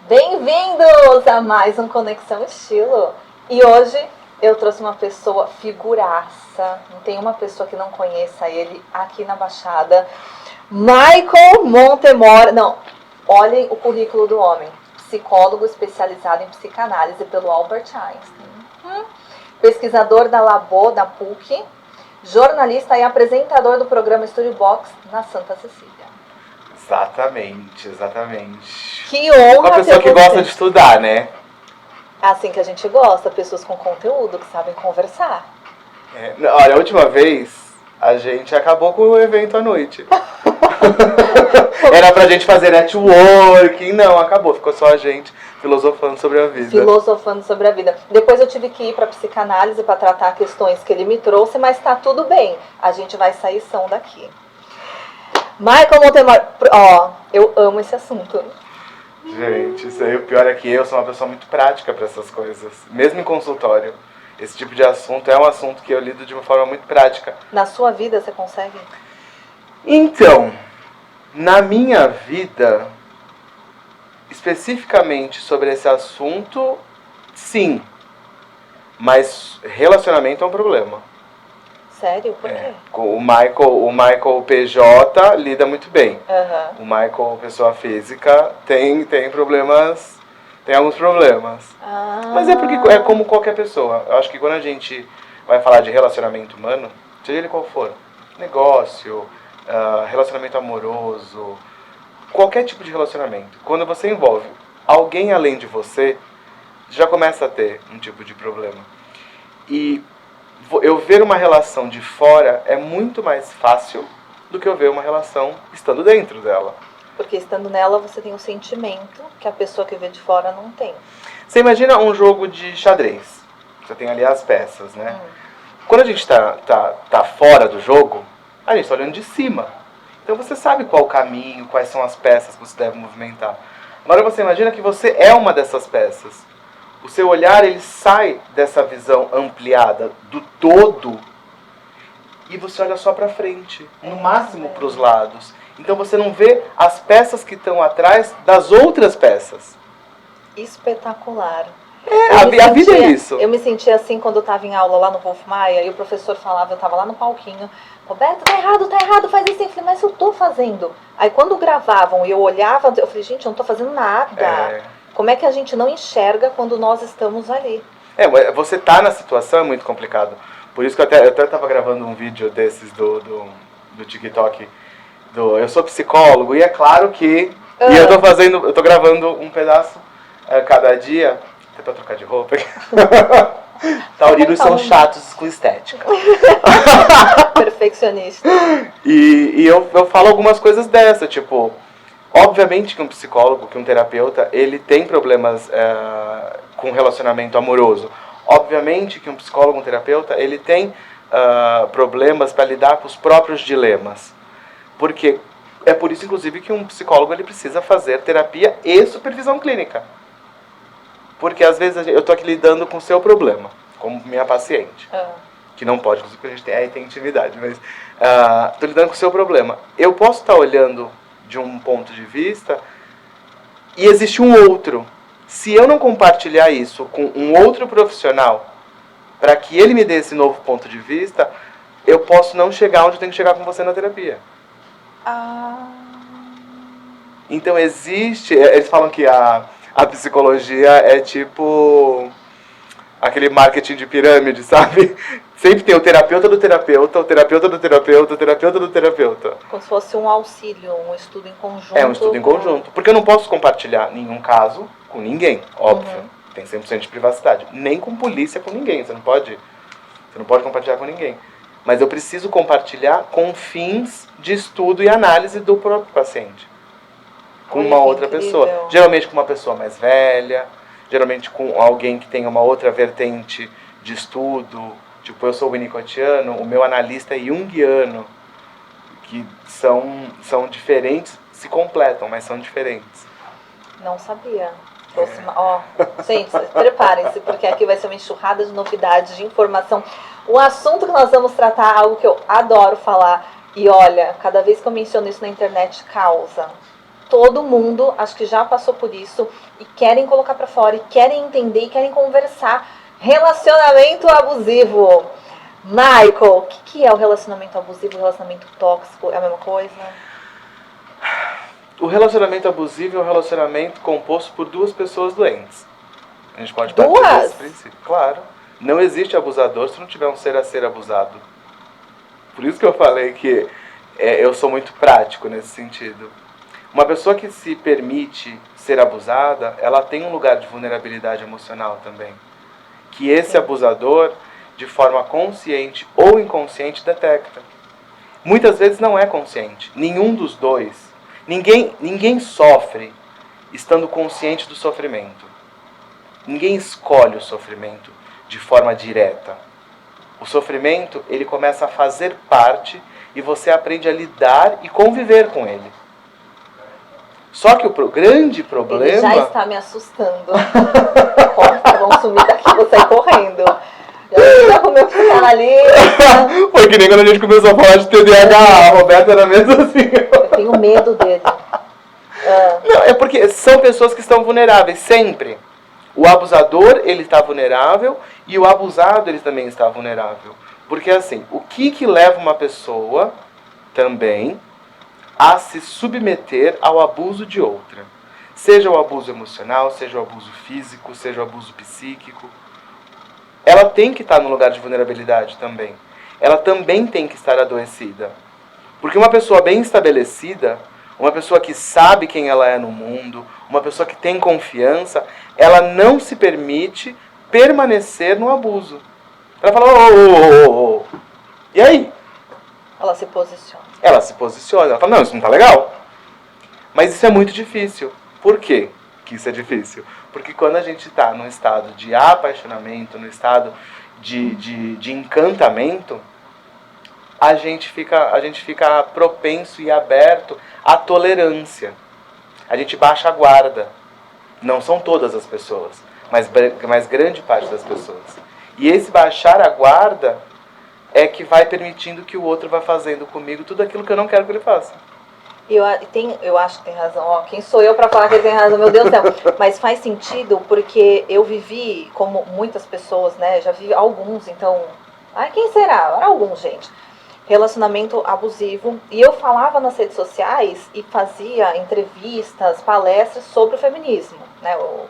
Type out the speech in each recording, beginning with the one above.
Bem-vindos a mais um Conexão Estilo. E hoje eu trouxe uma pessoa figuraça. Não tem uma pessoa que não conheça ele aqui na Baixada. Michael Montemor. Não, olhem o currículo do homem. Psicólogo especializado em psicanálise pelo Albert Einstein. Pesquisador da Labo, da PUC. Jornalista e apresentador do programa Studio Box na Santa Cecília. Exatamente. Que honra. Uma pessoa que gosta de estudar, né? É assim que a gente gosta, pessoas com conteúdo, que sabem conversar. Olha, a última vez a gente acabou com o evento à noite. Era pra gente fazer networking, não, acabou, ficou só a gente filosofando sobre a vida. Depois eu tive que ir pra psicanálise pra tratar questões que ele me trouxe, mas tá tudo bem. A gente vai sair são daqui. Michael Montemor, eu amo esse assunto. Gente, isso aí, o pior é que eu sou uma pessoa muito prática para essas coisas. Mesmo em consultório, esse tipo de assunto é um assunto que eu lido de uma forma muito prática. Na sua vida você consegue? Então, na minha vida, especificamente sobre esse assunto, sim. Mas relacionamento é um problema. Sério? Por quê? O Michael PJ lida muito bem. Uhum. O Michael, pessoa física, tem problemas, tem alguns problemas. Mas é porque é como qualquer pessoa. Eu acho que quando a gente vai falar de relacionamento humano, seja ele qual for, negócio, relacionamento amoroso, qualquer tipo de relacionamento, quando você envolve alguém além de você, já começa a ter um tipo de problema. E eu ver uma relação de fora é muito mais fácil do que eu ver uma relação estando dentro dela. Porque estando nela você tem um sentimento que a pessoa que vê de fora não tem. Você imagina um jogo de xadrez. Você tem ali as peças, né? Quando a gente tá fora do jogo, a gente está olhando de cima. Então você sabe qual o caminho, quais são as peças que você deve movimentar. Agora você imagina que você é uma dessas peças. O seu olhar, ele sai dessa visão ampliada do todo e você olha só para frente, no máximo para os lados. Então você não vê as peças que estão atrás das outras peças. Espetacular. A vida é isso. Eu me sentia assim quando eu estava em aula lá no Wolf Maia e o professor falava, eu estava lá no palquinho, Roberto, tá errado, faz isso. Eu falei, mas eu tô fazendo. Aí quando gravavam e eu olhava, eu falei, gente, eu não tô fazendo nada. Como é que a gente não enxerga quando nós estamos ali? Você tá na situação é muito complicado. Por isso que eu até tava gravando um vídeo desses do TikTok. Eu sou psicólogo e é claro que... E eu tô gravando um pedaço cada dia. Até pra trocar de roupa. Taurinos são chatos com estética. Perfeccionista. E eu falo algumas coisas dessa, tipo... Obviamente que um psicólogo, que um terapeuta, ele tem problemas com relacionamento amoroso. Obviamente que um psicólogo, um terapeuta, ele tem problemas para lidar com os próprios dilemas. Porque é por isso, inclusive, que um psicólogo ele precisa fazer terapia e supervisão clínica. Porque às vezes eu estou aqui lidando com o seu problema, como minha paciente. Que não pode, inclusive, porque a gente tem intimidade, mas estou lidando com o seu problema. Eu posso estar olhando de um ponto de vista e existe um outro. Se eu não compartilhar isso com um outro profissional para que ele me dê esse novo ponto de vista, eu posso não chegar onde eu tenho que chegar com você na terapia. Então existe... Eles falam que a psicologia é tipo aquele marketing de pirâmide, sabe? Sempre tem o terapeuta do terapeuta, o terapeuta do terapeuta, o terapeuta do terapeuta. Como se fosse um auxílio, um estudo em conjunto. É um estudo em conjunto. Porque eu não posso compartilhar nenhum caso com ninguém, óbvio. Tem 100% de privacidade. Nem com polícia, com ninguém. Você não pode compartilhar com ninguém. Mas eu preciso compartilhar com fins de estudo e análise do próprio paciente. Com uma outra pessoa. Geralmente com uma pessoa mais velha, geralmente com alguém que tem uma outra vertente de estudo. Tipo, eu sou winnicottiano, o meu analista é junguiano, que são diferentes, se completam, mas são diferentes. Não sabia. Gente, preparem-se, porque aqui vai ser uma enxurrada de novidades, de informação. O assunto que nós vamos tratar é algo que eu adoro falar. E olha, cada vez que eu menciono isso na internet, causa. todo mundo, acho que já passou por isso, e querem colocar pra fora, e querem entender, e querem conversar. Relacionamento abusivo. Michael, o que é o relacionamento abusivo, o relacionamento tóxico? É a mesma coisa? O relacionamento abusivo é um relacionamento composto por duas pessoas doentes. A gente pode partir Duas? desse princípio. Claro. Não existe abusador se não tiver um ser a ser abusado. Por isso que eu falei que eu sou muito prático nesse sentido. Uma pessoa que se permite ser abusada, ela tem um lugar de vulnerabilidade emocional também. Que esse abusador, de forma consciente ou inconsciente, detecta. Muitas vezes não é consciente. Nenhum dos dois. Ninguém sofre estando consciente do sofrimento. Ninguém escolhe o sofrimento de forma direta. O sofrimento, ele começa a fazer parte e você aprende a lidar e conviver com ele. Só que o grande problema... Ele já está me assustando. Corta, vamos sumir daqui, vou sair correndo. Já com o meu psicanalista. Foi que nem quando a gente começou a falar de TDAH, a Roberta era mesmo assim. Eu tenho medo dele. Não, é porque são pessoas que estão vulneráveis, sempre. O abusador, ele está vulnerável, e o abusado, ele também está vulnerável. Porque assim, o que leva uma pessoa também a se submeter ao abuso de outra? Seja o abuso emocional, seja o abuso físico, seja o abuso psíquico. Ela tem que estar no lugar de vulnerabilidade também. Ela também tem que estar adoecida. Porque uma pessoa bem estabelecida, uma pessoa que sabe quem ela é no mundo, uma pessoa que tem confiança, ela não se permite permanecer no abuso. Ela fala, ô. E aí? Ela se posiciona. Ela se posiciona, ela fala, não, isso não tá legal. Mas isso é muito difícil. Por quê que isso é difícil? Porque quando a gente está num estado de apaixonamento, no estado de encantamento, a gente fica propenso e aberto à tolerância. A gente baixa a guarda. Não são todas as pessoas, mas grande parte das pessoas. E esse baixar a guarda é que vai permitindo que o outro vá fazendo comigo tudo aquilo que eu não quero que ele faça. Eu acho que tem razão. Ó, quem sou eu para falar que ele tem razão? Meu Deus do céu. Mas faz sentido porque eu vivi, como muitas pessoas, né? Já vi alguns, então... Ai, quem será? Era alguns, gente. Relacionamento abusivo. E eu falava nas redes sociais e fazia entrevistas, palestras sobre o feminismo, né? O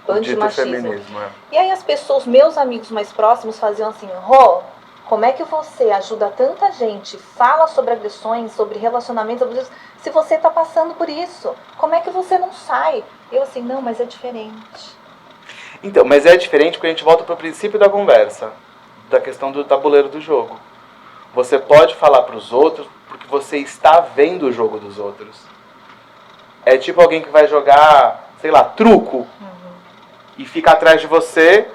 antimachismo. Feminismo, é. E aí as pessoas, meus amigos mais próximos, faziam assim, Rô, como é que você ajuda tanta gente, fala sobre agressões, sobre relacionamentos abusivos, se você está passando por isso? Como é que você não sai? Eu assim, não, mas é diferente. Então, mas é diferente porque a gente volta para o princípio da conversa, da questão do tabuleiro do jogo. Você pode falar para os outros porque você está vendo o jogo dos outros. É tipo alguém que vai jogar, sei lá, truco, e fica atrás de você,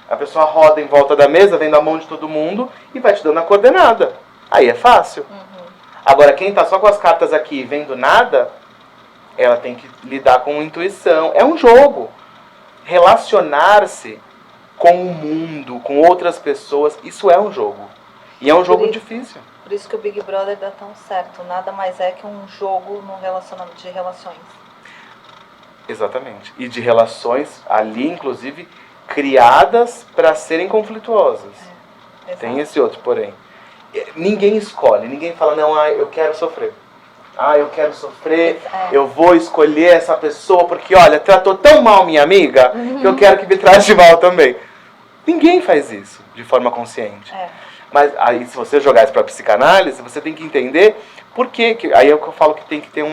a pessoa roda em volta da mesa, vendo a mão de todo mundo e vai te dando a coordenada. Aí é fácil. Agora, quem está só com as cartas aqui vendo nada, ela tem que lidar com intuição. É um jogo. Relacionar-se com o mundo, com outras pessoas, isso é um jogo. E é um jogo difícil. Por isso que o Big Brother dá tão certo. Nada mais é que um jogo no relacionamento de relações. Exatamente. E de relações ali, inclusive, criadas para serem conflituosas. Tem esse outro, porém. Ninguém escolhe, ninguém fala, não, eu quero sofrer. Eu quero sofrer, eu vou escolher essa pessoa porque, olha, tratou tão mal minha amiga que eu quero que me trate de mal também. Ninguém faz isso de forma consciente. Mas aí, se você jogar isso para psicanálise, você tem que entender por que aí é o que eu falo que tem que ter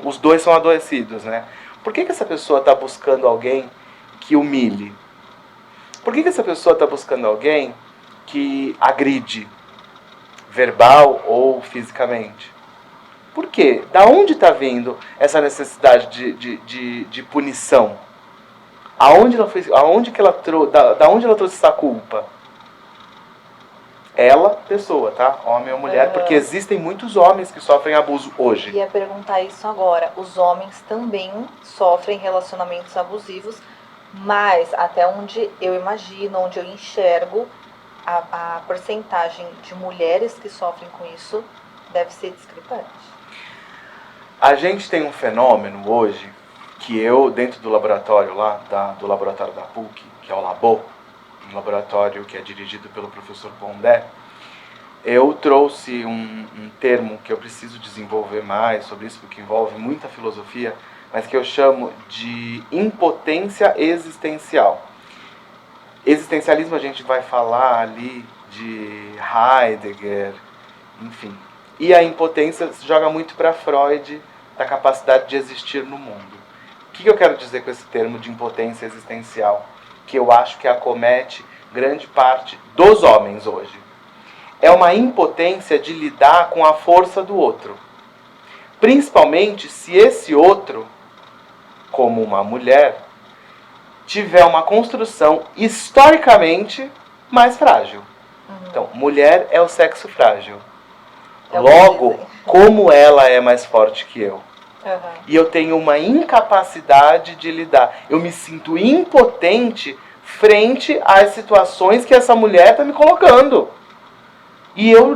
os dois são adoecidos, né? Por que essa pessoa está buscando alguém que humilhe? Por que essa pessoa está buscando alguém que agride, verbal ou fisicamente? Por quê? Da onde está vindo essa necessidade de punição? Da onde ela trouxe essa culpa? Ela, pessoa, tá? Homem ou mulher, porque existem muitos homens que sofrem abuso hoje. Eu ia perguntar isso agora. Os homens também sofrem relacionamentos abusivos, mas até onde eu imagino, onde eu enxergo, a porcentagem de mulheres que sofrem com isso deve ser discrepante. A gente tem um fenômeno hoje, que eu, dentro do laboratório lá, do laboratório da PUC, que é o Labo, um laboratório que é dirigido pelo professor Pondé, eu trouxe um termo que eu preciso desenvolver mais sobre isso, porque envolve muita filosofia, mas que eu chamo de impotência existencial. Existencialismo a gente vai falar ali de Heidegger, enfim. E a impotência joga muito para Freud, da capacidade de existir no mundo. O que eu quero dizer com esse termo de impotência existencial? Que eu acho que acomete grande parte dos homens hoje. É uma impotência de lidar com a força do outro. Principalmente se esse outro, como uma mulher, tiver uma construção historicamente mais frágil. Então, mulher é o sexo frágil. Logo, como ela é mais forte que eu. E eu tenho uma incapacidade de lidar. Eu me sinto impotente frente às situações que essa mulher está me colocando. E eu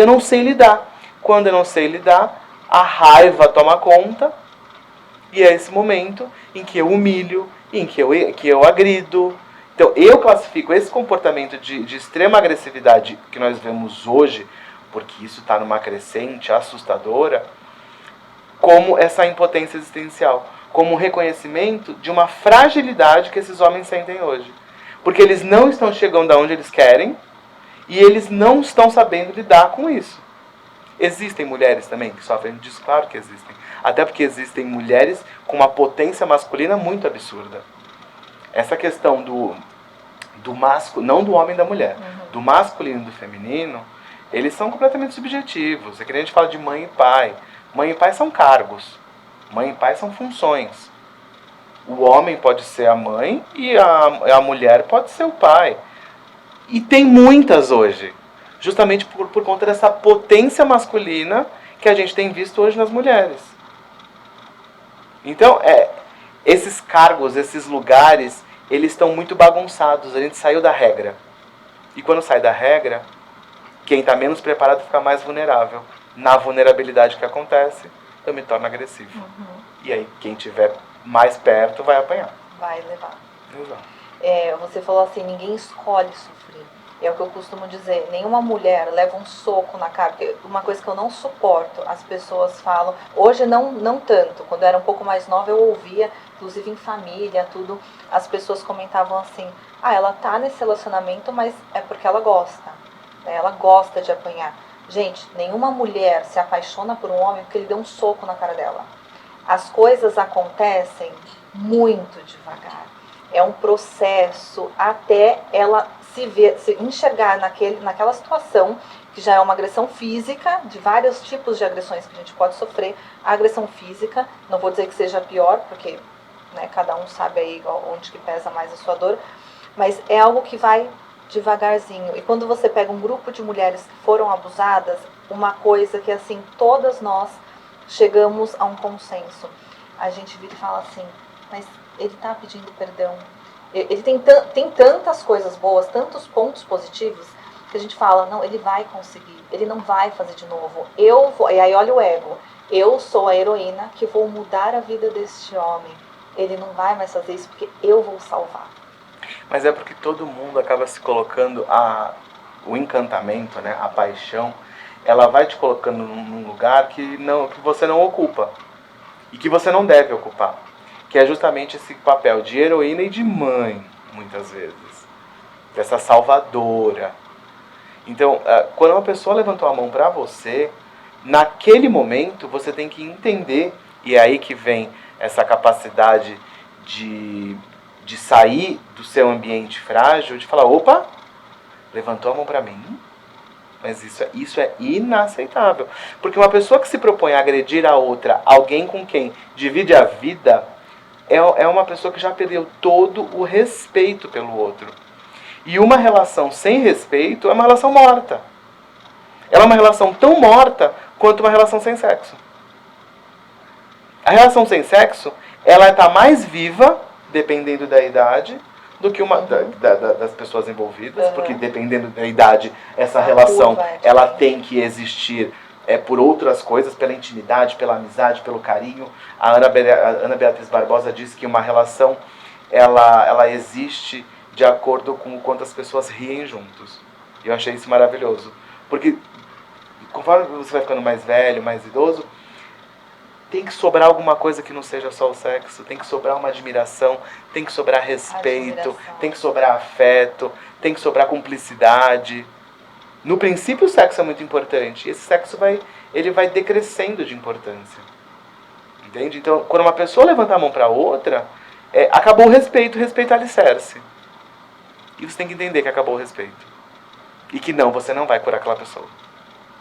não sei lidar. Quando eu não sei lidar, a raiva toma conta. E é esse momento em que eu humilho, em que eu agrido. Então, eu classifico esse comportamento de extrema agressividade que nós vemos hoje, porque isso está numa crescente assustadora, como essa impotência existencial, como um reconhecimento de uma fragilidade que esses homens sentem hoje. Porque eles não estão chegando aonde eles querem e eles não estão sabendo lidar com isso. Existem mulheres também que sofrem disso? Claro que existem. Até porque existem mulheres com uma potência masculina muito absurda. Essa questão do masculino, não do homem e da mulher, do masculino e do feminino, eles são completamente subjetivos. É que a gente fala de mãe e pai. Mãe e pai são cargos. Mãe e pai são funções. O homem pode ser a mãe e a mulher pode ser o pai. E tem muitas hoje. Justamente por conta dessa potência masculina que a gente tem visto hoje nas mulheres. Então, esses cargos, esses lugares, eles estão muito bagunçados. A gente saiu da regra. E quando sai da regra, quem está menos preparado fica mais vulnerável. Na vulnerabilidade que acontece, eu me torno agressivo. E aí, quem estiver mais perto vai apanhar. Vai levar. Exato. Você falou assim, ninguém escolhe sofrer. É o que eu costumo dizer, nenhuma mulher leva um soco na cara. Uma coisa que eu não suporto, as pessoas falam, hoje não tanto, quando eu era um pouco mais nova eu ouvia, inclusive em família, tudo, as pessoas comentavam assim, ela tá nesse relacionamento, mas é porque ela gosta, né? Ela gosta de apanhar. Gente, nenhuma mulher se apaixona por um homem porque ele deu um soco na cara dela. As coisas acontecem muito devagar. É um processo até ela se enxergar naquela situação, que já é uma agressão física, de vários tipos de agressões que a gente pode sofrer. A agressão física, não vou dizer que seja pior, porque cada um sabe aí onde que pesa mais a sua dor, mas é algo que vai devagarzinho. E quando você pega um grupo de mulheres que foram abusadas, uma coisa que assim, todas nós chegamos a um consenso. A gente vira e fala assim, mas ele está pedindo perdão. Ele tem tantas coisas boas, tantos pontos positivos, que a gente fala, não, ele vai conseguir, ele não vai fazer de novo. E aí olha o ego, eu sou a heroína que vou mudar a vida deste homem. Ele não vai mais fazer isso porque eu vou salvar. Mas é porque todo mundo acaba se colocando, o encantamento, né, a paixão, ela vai te colocando num lugar que você não ocupa. E que você não deve ocupar. Que é justamente esse papel de heroína e de mãe, muitas vezes. Dessa salvadora. Então, quando uma pessoa levantou a mão para você, naquele momento você tem que entender, e é aí que vem essa capacidade de sair do seu ambiente frágil, de falar, opa, levantou a mão para mim? Mas isso é inaceitável. Porque uma pessoa que se propõe a agredir a outra, alguém com quem divide a vida, é uma pessoa que já perdeu todo o respeito pelo outro. E uma relação sem respeito é uma relação morta. Ela é uma relação tão morta quanto uma relação sem sexo. A relação sem sexo, ela está mais viva, dependendo da idade, do que uma das pessoas envolvidas, porque dependendo da idade, essa relação ela tem que existir por outras coisas, pela intimidade, pela amizade, pelo carinho. A Ana Beatriz Barbosa diz que uma relação ela existe de acordo com o quanto as pessoas riem juntos. E eu achei isso maravilhoso. Porque conforme você vai ficando mais velho, mais idoso, tem que sobrar alguma coisa que não seja só o sexo, tem que sobrar uma admiração, tem que sobrar respeito, tem que sobrar afeto, tem que sobrar cumplicidade. No princípio o sexo é muito importante, e esse sexo ele vai decrescendo de importância. Entende? Então, quando uma pessoa levanta a mão para outra, acabou o respeito é alicerce. E você tem que entender que acabou o respeito. E que não, você não vai curar aquela pessoa.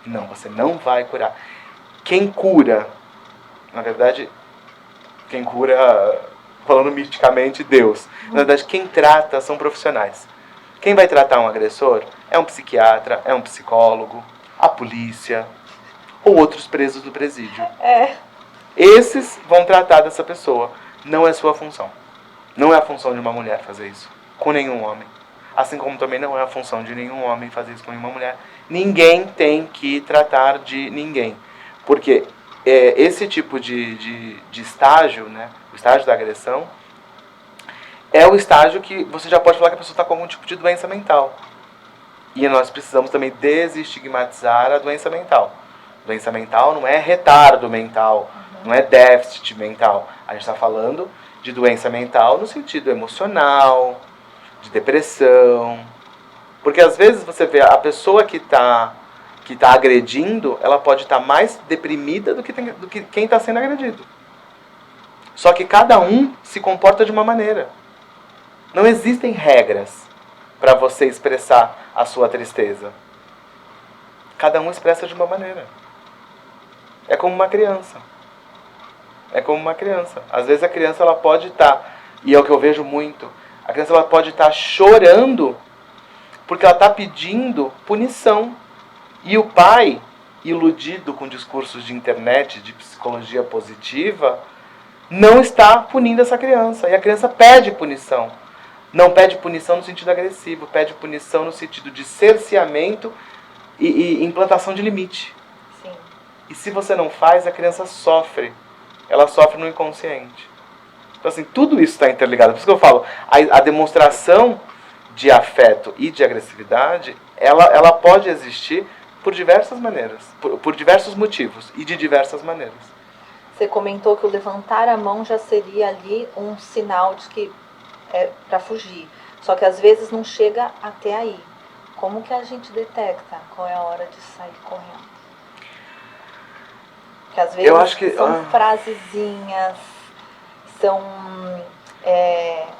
Não, você não vai curar. Quem cura, na verdade, quem cura, falando misticamente, Deus. Na verdade, quem trata são profissionais. Quem vai tratar um agressor é um psiquiatra, é um psicólogo, a polícia, ou outros presos do presídio. Esses vão tratar dessa pessoa. Não é sua função. Não é a função de uma mulher fazer isso com nenhum homem. Assim como também não é a função de nenhum homem fazer isso com nenhuma mulher. Ninguém tem que tratar de ninguém. Porque esse tipo de estágio, né, o estágio da agressão, é o estágio que você já pode falar que a pessoa está com algum tipo de doença mental. E nós precisamos também desestigmatizar a doença mental. Doença mental não é retardo mental, não é déficit mental. A gente está falando de doença mental no sentido emocional, de depressão. Porque às vezes você vê a pessoa que tá agredindo, ela pode estar mais deprimida do que quem está sendo agredido. Só que cada um se comporta de uma maneira. Não existem regras para você expressar a sua tristeza. Cada um expressa de uma maneira. É como uma criança. Às vezes a criança ela pode estar, e é o que eu vejo muito, a criança ela pode estar chorando porque ela está pedindo punição. E o pai, iludido com discursos de internet, de psicologia positiva, não está punindo essa criança. E a criança pede punição. Não pede punição no sentido agressivo, pede punição no sentido de cerceamento e implantação de limite. Sim. E se você não faz, a criança sofre. Ela sofre no inconsciente. Então, assim, tudo isso está interligado. Por isso que eu falo, a demonstração de afeto e de agressividade, ela pode existir por diversas maneiras, por diversos motivos e de diversas maneiras. Você comentou que o levantar a mão já seria ali um sinal de que é para fugir. Só que às vezes não chega até aí. Como que a gente detecta qual é a hora de sair correndo? Porque às vezes eu acho que, são frasezinhas, são...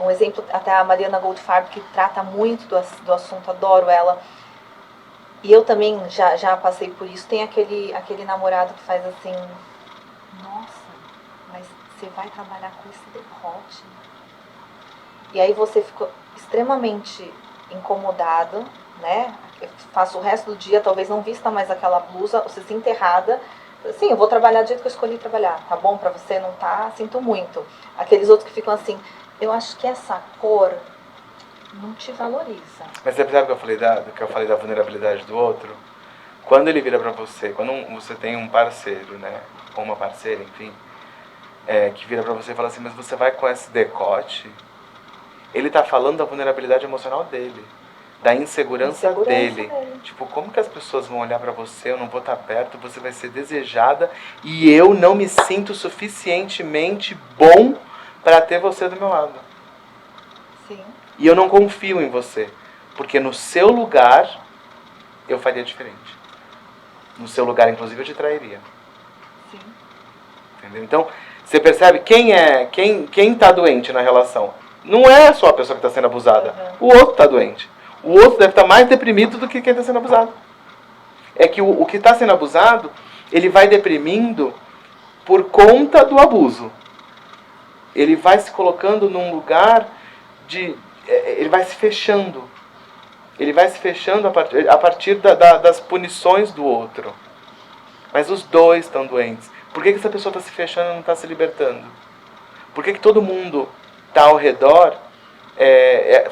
um exemplo, até a Mariana Goldfarb, que trata muito do assunto, adoro ela. E eu também já passei por isso. Tem aquele namorado que faz assim: nossa, mas você vai trabalhar com esse decote? E aí você fica extremamente incomodado, né? Passa o resto do dia, talvez não vista mais aquela blusa, você se sinta errada. Sim, eu vou trabalhar do jeito que eu escolhi trabalhar. Tá bom pra você? Não tá? Sinto muito. Aqueles outros que ficam assim: eu acho que essa cor não te valoriza. Mas você percebe que eu falei da vulnerabilidade do outro? Quando ele vira pra você, quando você tem um parceiro, né, ou uma parceira, enfim, que vira pra você e fala assim: mas você vai com esse decote? Ele tá falando da vulnerabilidade emocional dele, da insegurança dele. Tipo, como que as pessoas vão olhar pra você, eu não vou estar perto, você vai ser desejada e eu não me sinto suficientemente bom para ter você do meu lado. Sim. E eu não confio em você, porque no seu lugar eu faria diferente. No seu lugar, inclusive, eu te trairia. Sim. Entendeu? Então, você percebe quem tá doente na relação. Não é só a pessoa que está sendo abusada. O outro está doente. O outro deve estar mais deprimido do que quem está sendo abusado. É que o que está sendo abusado, ele vai deprimindo por conta do abuso. Ele vai se colocando num lugar de... Ele vai se fechando. Ele vai se fechando a partir das punições do outro. Mas os dois estão doentes. Por que essa pessoa está se fechando e não está se libertando? Por que todo mundo está ao redor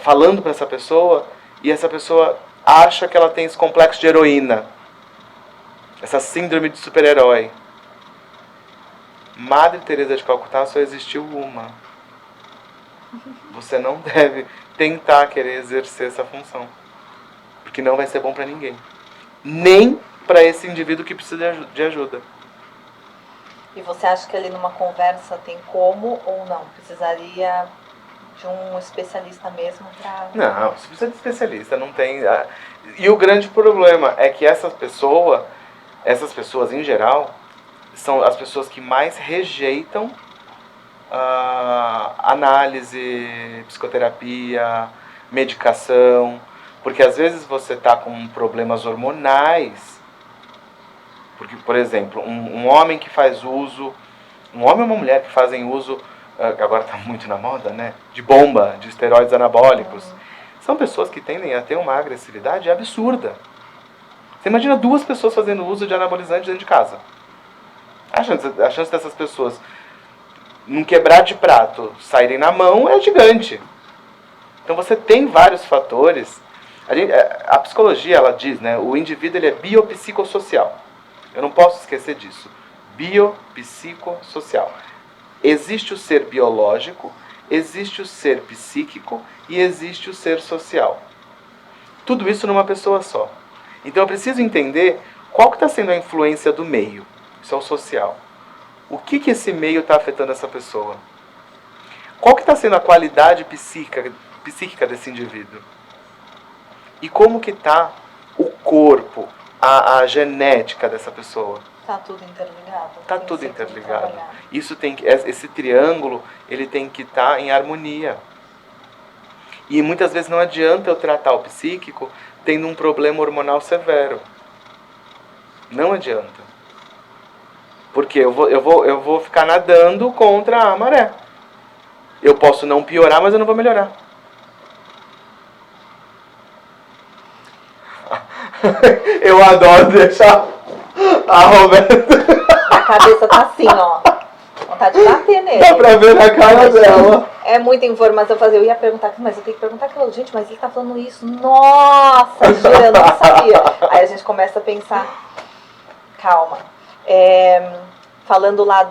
falando para essa pessoa e essa pessoa acha que ela tem esse complexo de heroína? essa síndrome de super-herói. Madre Teresa de Calcutá só existiu uma. Você não deve tentar querer exercer essa função, porque não vai ser bom para ninguém, nem para esse indivíduo que precisa de ajuda. E você acha que ali numa conversa tem como ou não? Precisaria de um especialista mesmo para... Não, se precisa de especialista, não tem... E o grande problema é que essas pessoas em geral, são as pessoas que mais rejeitam análise, psicoterapia, medicação, porque às vezes você está com problemas hormonais, porque, por exemplo, um homem que faz uso, um homem ou uma mulher que fazem uso, agora está muito na moda, né, de bomba, de esteroides anabólicos, são pessoas que tendem a ter uma agressividade absurda. Você imagina 2 pessoas fazendo uso de anabolizante dentro de casa. A chance dessas pessoas, num quebrar de prato, saírem na mão é gigante. Então você tem vários fatores. A psicologia, ela diz, né, o indivíduo ele é biopsicossocial. Eu não posso esquecer disso. Biopsicossocial. Existe o ser biológico, existe o ser psíquico e existe o ser social. Tudo isso numa pessoa só. Então eu preciso entender qual que está sendo a influência do meio. Isso é o social. O que esse meio está afetando essa pessoa? Qual que está sendo a qualidade psíquica desse indivíduo? E como que está o corpo, a genética dessa pessoa? Está tudo interligado. Está tudo interligado. Esse triângulo ele tem que estar em harmonia. E muitas vezes não adianta eu tratar o psíquico tendo um problema hormonal severo. Não adianta. Porque eu vou ficar nadando contra a maré. Eu posso não piorar, mas eu não vou melhorar. Eu adoro deixar a Roberta... A cabeça tá assim, ó. Vontade de bater nele. Dá pra ver na cara dela. É muita informação fazer. Eu ia perguntar, mas eu tenho que perguntar aquilo. Gente, mas ele tá falando isso. Nossa, Gina, eu não sabia. Aí a gente começa a pensar. Calma. Falando lá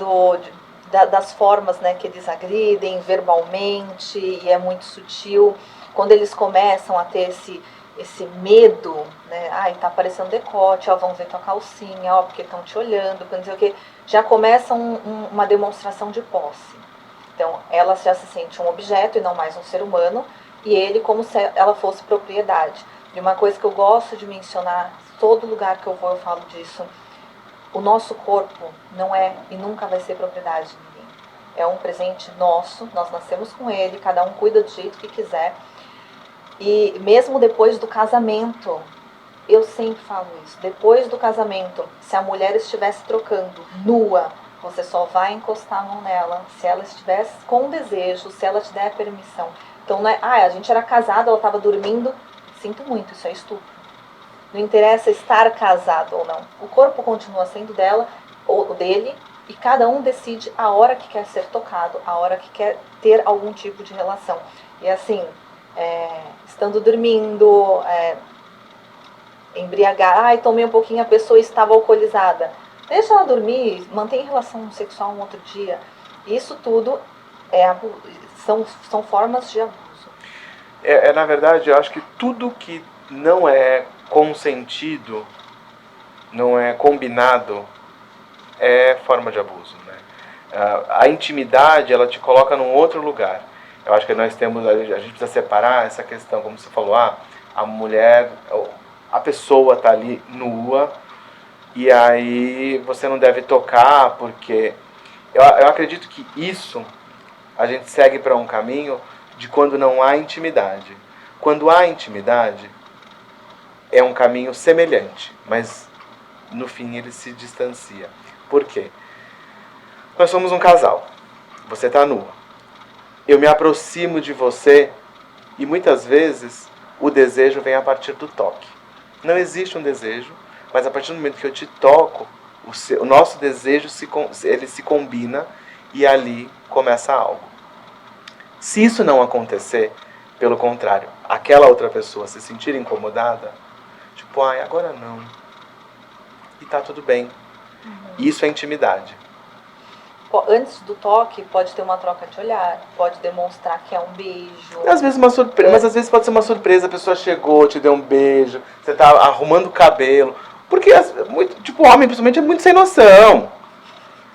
das formas, né, que eles agridem verbalmente, e é muito sutil. Quando eles começam a ter esse medo, né? Ai, tá aparecendo decote, ó, vão ver tua calcinha, ó, porque estão te olhando, não sei o que. Já começa uma demonstração de posse. Então, ela já se sente um objeto e não mais um ser humano, e ele como se ela fosse propriedade. E uma coisa que eu gosto de mencionar, todo lugar que eu vou eu falo disso, o nosso corpo não é e nunca vai ser propriedade de ninguém. É um presente nosso, nós nascemos com ele, cada um cuida do jeito que quiser. E mesmo depois do casamento, eu sempre falo isso, depois do casamento, se a mulher estivesse trocando nua, você só vai encostar a mão nela se ela estivesse com desejo, se ela te der a permissão. Então, não é, a gente era casado, ela estava dormindo, sinto muito, isso é estupro. Não interessa estar casado ou não. O corpo continua sendo dela ou dele, e cada um decide a hora que quer ser tocado, a hora que quer ter algum tipo de relação. E assim, estando dormindo, embriagar, tomei um pouquinho, a pessoa estava alcoolizada. Deixa ela dormir, mantém relação sexual um outro dia. Isso tudo são formas de abuso. Na verdade, eu acho que tudo que não é consentido, não é combinado, é forma de abuso, né? A intimidade, ela te coloca num outro lugar. Eu acho que a gente precisa separar essa questão, como você falou, a mulher, a pessoa está ali nua, e aí você não deve tocar, porque eu acredito que isso a gente segue para um caminho de quando não há intimidade. Quando há intimidade, é um caminho semelhante, mas no fim ele se distancia. Por quê? Nós somos um casal, você está nua, eu me aproximo de você e muitas vezes o desejo vem a partir do toque. Não existe um desejo, mas a partir do momento que eu te toco, o nosso desejo ele se combina e ali começa algo. Se isso não acontecer, pelo contrário, aquela outra pessoa se sentir incomodada, tipo, agora não. e tá tudo bem. Isso é intimidade. Antes do toque, pode ter uma troca de olhar, pode demonstrar que é um beijo. Às vezes uma surpresa, mas às vezes pode ser uma surpresa, a pessoa chegou, te deu um beijo, você tá arrumando o cabelo. Porque, tipo, o homem, principalmente, é muito sem noção.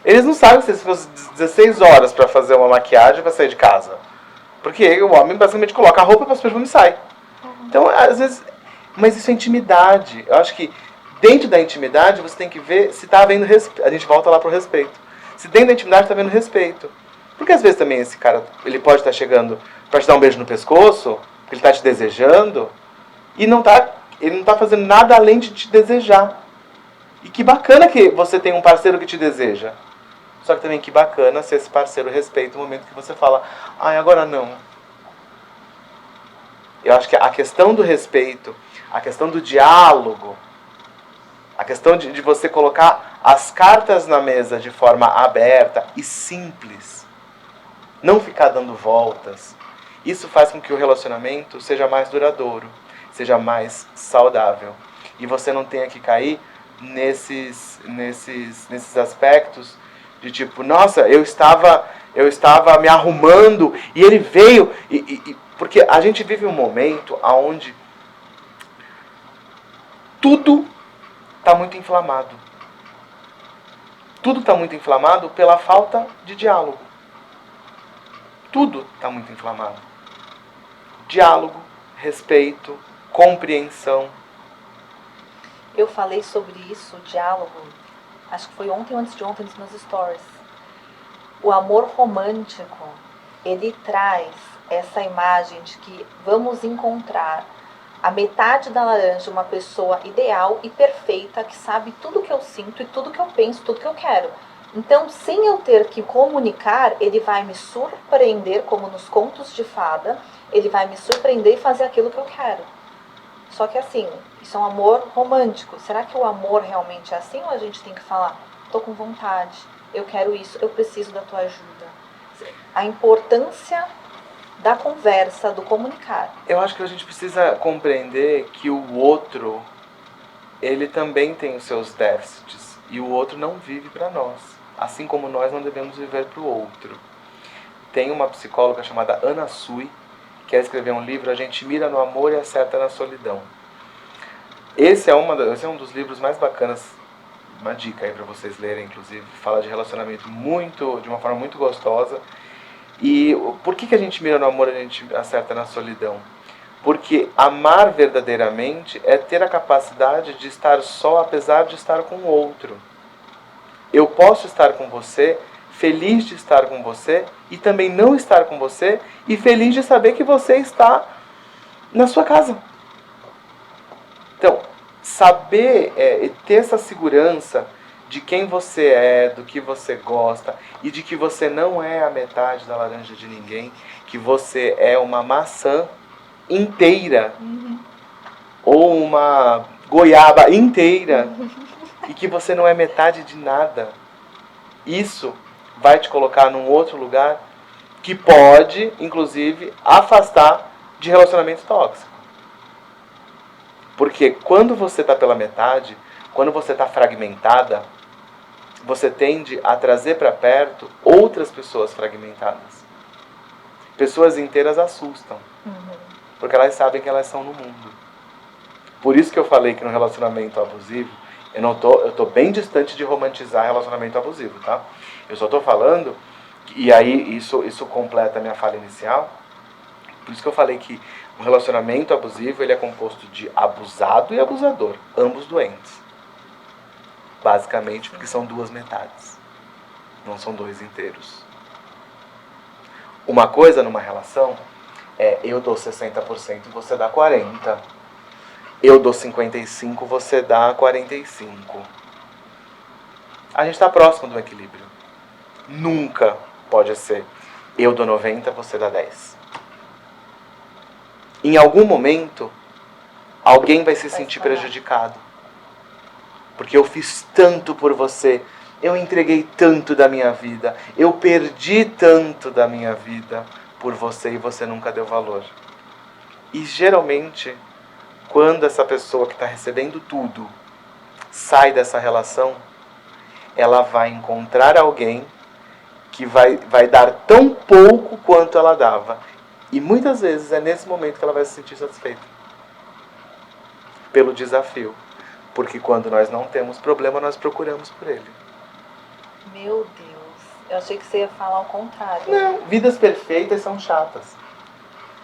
Eles não sabem se fosse 16 horas pra fazer uma maquiagem pra sair de casa. Porque o homem basicamente coloca a roupa, passa o perfume e sai. Então, às vezes... Mas isso é intimidade. Eu acho que dentro da intimidade você tem que ver se tá havendo respeito. A gente volta lá pro respeito. Se dentro da intimidade tá havendo respeito. Porque às vezes também esse cara, ele pode estar chegando pra te dar um beijo no pescoço, porque ele tá te desejando, e ele não tá fazendo nada além de te desejar. E que bacana que você tem um parceiro que te deseja. Só que também que bacana se esse parceiro respeita o momento que você fala, ai, agora não. Eu acho que a questão do respeito, a questão do diálogo, a questão de você colocar as cartas na mesa de forma aberta e simples, não ficar dando voltas, isso faz com que o relacionamento seja mais duradouro, seja mais saudável. E você não tenha que cair nesses aspectos de tipo, nossa, eu estava me arrumando e ele veio. Porque a gente vive um momento onde tudo está muito inflamado. Tudo está muito inflamado pela falta de diálogo. Tudo está muito inflamado. Diálogo, respeito, compreensão. Eu falei sobre isso, diálogo, acho que foi ontem ou antes de ontem nos meus stories. O amor romântico, ele traz essa imagem de que vamos encontrar a metade da laranja, uma pessoa ideal e perfeita, que sabe tudo que eu sinto e tudo que eu penso, tudo que eu quero. Então, sem eu ter que comunicar, ele vai me surpreender, como nos contos de fada, ele vai me surpreender e fazer aquilo que eu quero. Só que assim, isso é um amor romântico. Será que o amor realmente é assim ou a gente tem que falar, tô com vontade, eu quero isso, eu preciso da tua ajuda? A importância da conversa, do comunicar. Eu acho que a gente precisa compreender que o outro, ele também tem os seus déficits. E o outro não vive para nós. Assim como nós não devemos viver para o outro. Tem uma psicóloga chamada Ana Sui, que escreveu um livro, A Gente Mira no Amor e Acerta na Solidão. Esse é um dos livros mais bacanas, uma dica aí para vocês lerem, inclusive. Fala de relacionamento de uma forma muito gostosa. E por que a gente mira no amor e a gente acerta na solidão? Porque amar verdadeiramente é ter a capacidade de estar só apesar de estar com o outro. Eu posso estar com você, feliz de estar com você, e também não estar com você, e feliz de saber que você está na sua casa. Então, saber ter essa segurança de quem você é, do que você gosta, e de que você não é a metade da laranja de ninguém, que você é uma maçã inteira, ou uma goiaba inteira, e que você não é metade de nada. Isso vai te colocar num outro lugar que pode, inclusive, afastar de relacionamento tóxico. Porque quando você está pela metade, quando você está fragmentada, você tende a trazer para perto outras pessoas fragmentadas. Pessoas inteiras assustam, porque elas sabem que elas são no mundo. Por isso que eu falei que no relacionamento abusivo, eu tô bem distante de romantizar relacionamento abusivo, tá? Eu só tô falando, e aí isso completa a minha fala inicial, por isso que eu falei que o relacionamento abusivo ele é composto de abusado e abusador, ambos doentes. Basicamente porque são duas metades, não são dois inteiros. Uma coisa numa relação é eu dou 60% e você dá 40%. Eu dou 55%, você dá 45%. A gente está próximo do equilíbrio. Nunca pode ser eu dou 90%, você dá 10%. Em algum momento, alguém vai se sentir prejudicado. Porque eu fiz tanto por você, eu entreguei tanto da minha vida, eu perdi tanto da minha vida por você e você nunca deu valor. E geralmente, quando essa pessoa que está recebendo tudo sai dessa relação, ela vai encontrar alguém que vai dar tão pouco quanto ela dava. E muitas vezes é nesse momento que ela vai se sentir satisfeita. Pelo desafio. Porque quando nós não temos problema, nós procuramos por ele. Meu Deus, eu achei que você ia falar o contrário. Não, vidas perfeitas são chatas.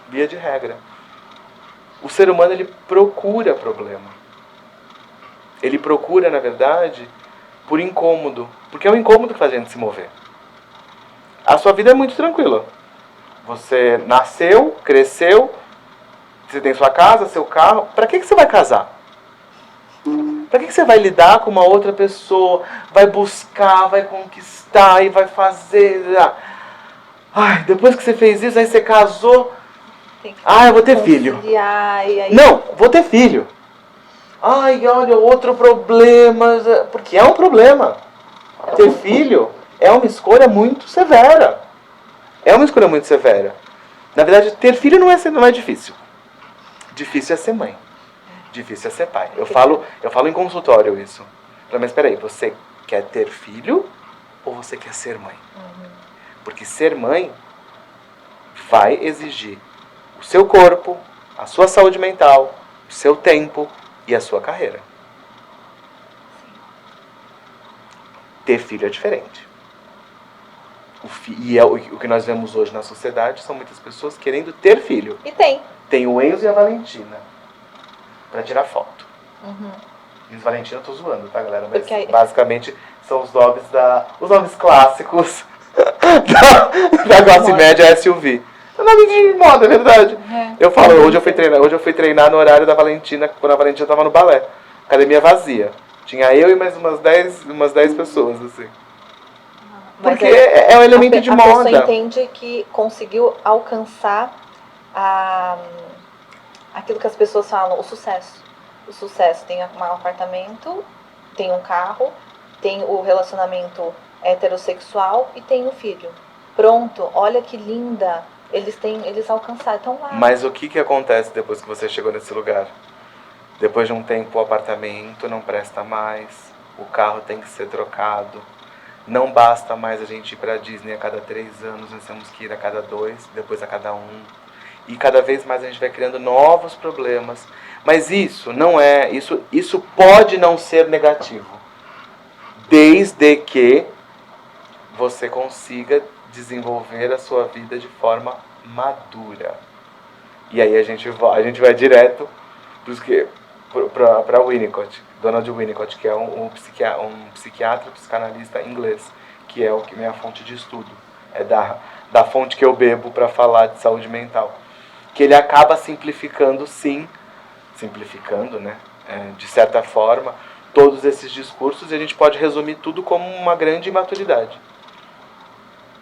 Via de regra. O ser humano, ele procura problema. Ele procura, na verdade, por incômodo. Porque é o incômodo que faz a gente se mover. A sua vida é muito tranquila. Você nasceu, cresceu, você tem sua casa, seu carro. Para que você vai casar? Para que você vai lidar com uma outra pessoa? Vai buscar, vai conquistar e vai fazer. Ai, depois que você fez isso, aí você casou. Eu vou ter filho. Não, vou ter filho. Ai, olha, outro problema. Porque é um problema. Ter filho é uma escolha muito severa. É uma escolha muito severa. Na verdade, ter filho não é difícil. Difícil é ser mãe. Difícil é ser pai. Eu falo em consultório isso. Mas espera aí, você quer ter filho ou você quer ser mãe? Porque ser mãe vai exigir o seu corpo, a sua saúde mental, o seu tempo e a sua carreira. Ter filho é diferente. E o que nós vemos hoje na sociedade são muitas pessoas querendo ter filho. E tem. Tem o Enzo e a Valentina pra tirar foto. E os Valentina eu tô zoando, tá, galera? Mas basicamente são os nomes clássicos da classe média SUV. É nome de moda, é verdade. Eu falo, hoje eu fui treinar no horário da Valentina, quando a Valentina tava no balé. Academia vazia. Tinha eu e mais umas 10 pessoas, assim. Porque é um elemento de moda. A pessoa entende que conseguiu alcançar aquilo que as pessoas falam, o sucesso. O sucesso tem um apartamento, tem um carro, tem o relacionamento heterossexual e tem o filho. Pronto, olha que linda. Eles alcançaram, estão lá. Mas o que acontece depois que você chegou nesse lugar? Depois de um tempo o apartamento não presta mais, o carro tem que ser trocado. Não basta mais a gente ir para a Disney a cada 3 anos, nós temos que ir a cada 2, depois a cada 1. E cada vez mais a gente vai criando novos problemas. Mas isso pode não ser negativo. Desde que você consiga desenvolver a sua vida de forma madura. E aí a gente vai direto para Winnicott, Donald Winnicott, que é um psiquiatra, psicanalista inglês, que é a minha fonte de estudo. É da fonte que eu bebo para falar de saúde mental. Que ele acaba simplificando, né, de certa forma, todos esses discursos, e a gente pode resumir tudo como uma grande imaturidade.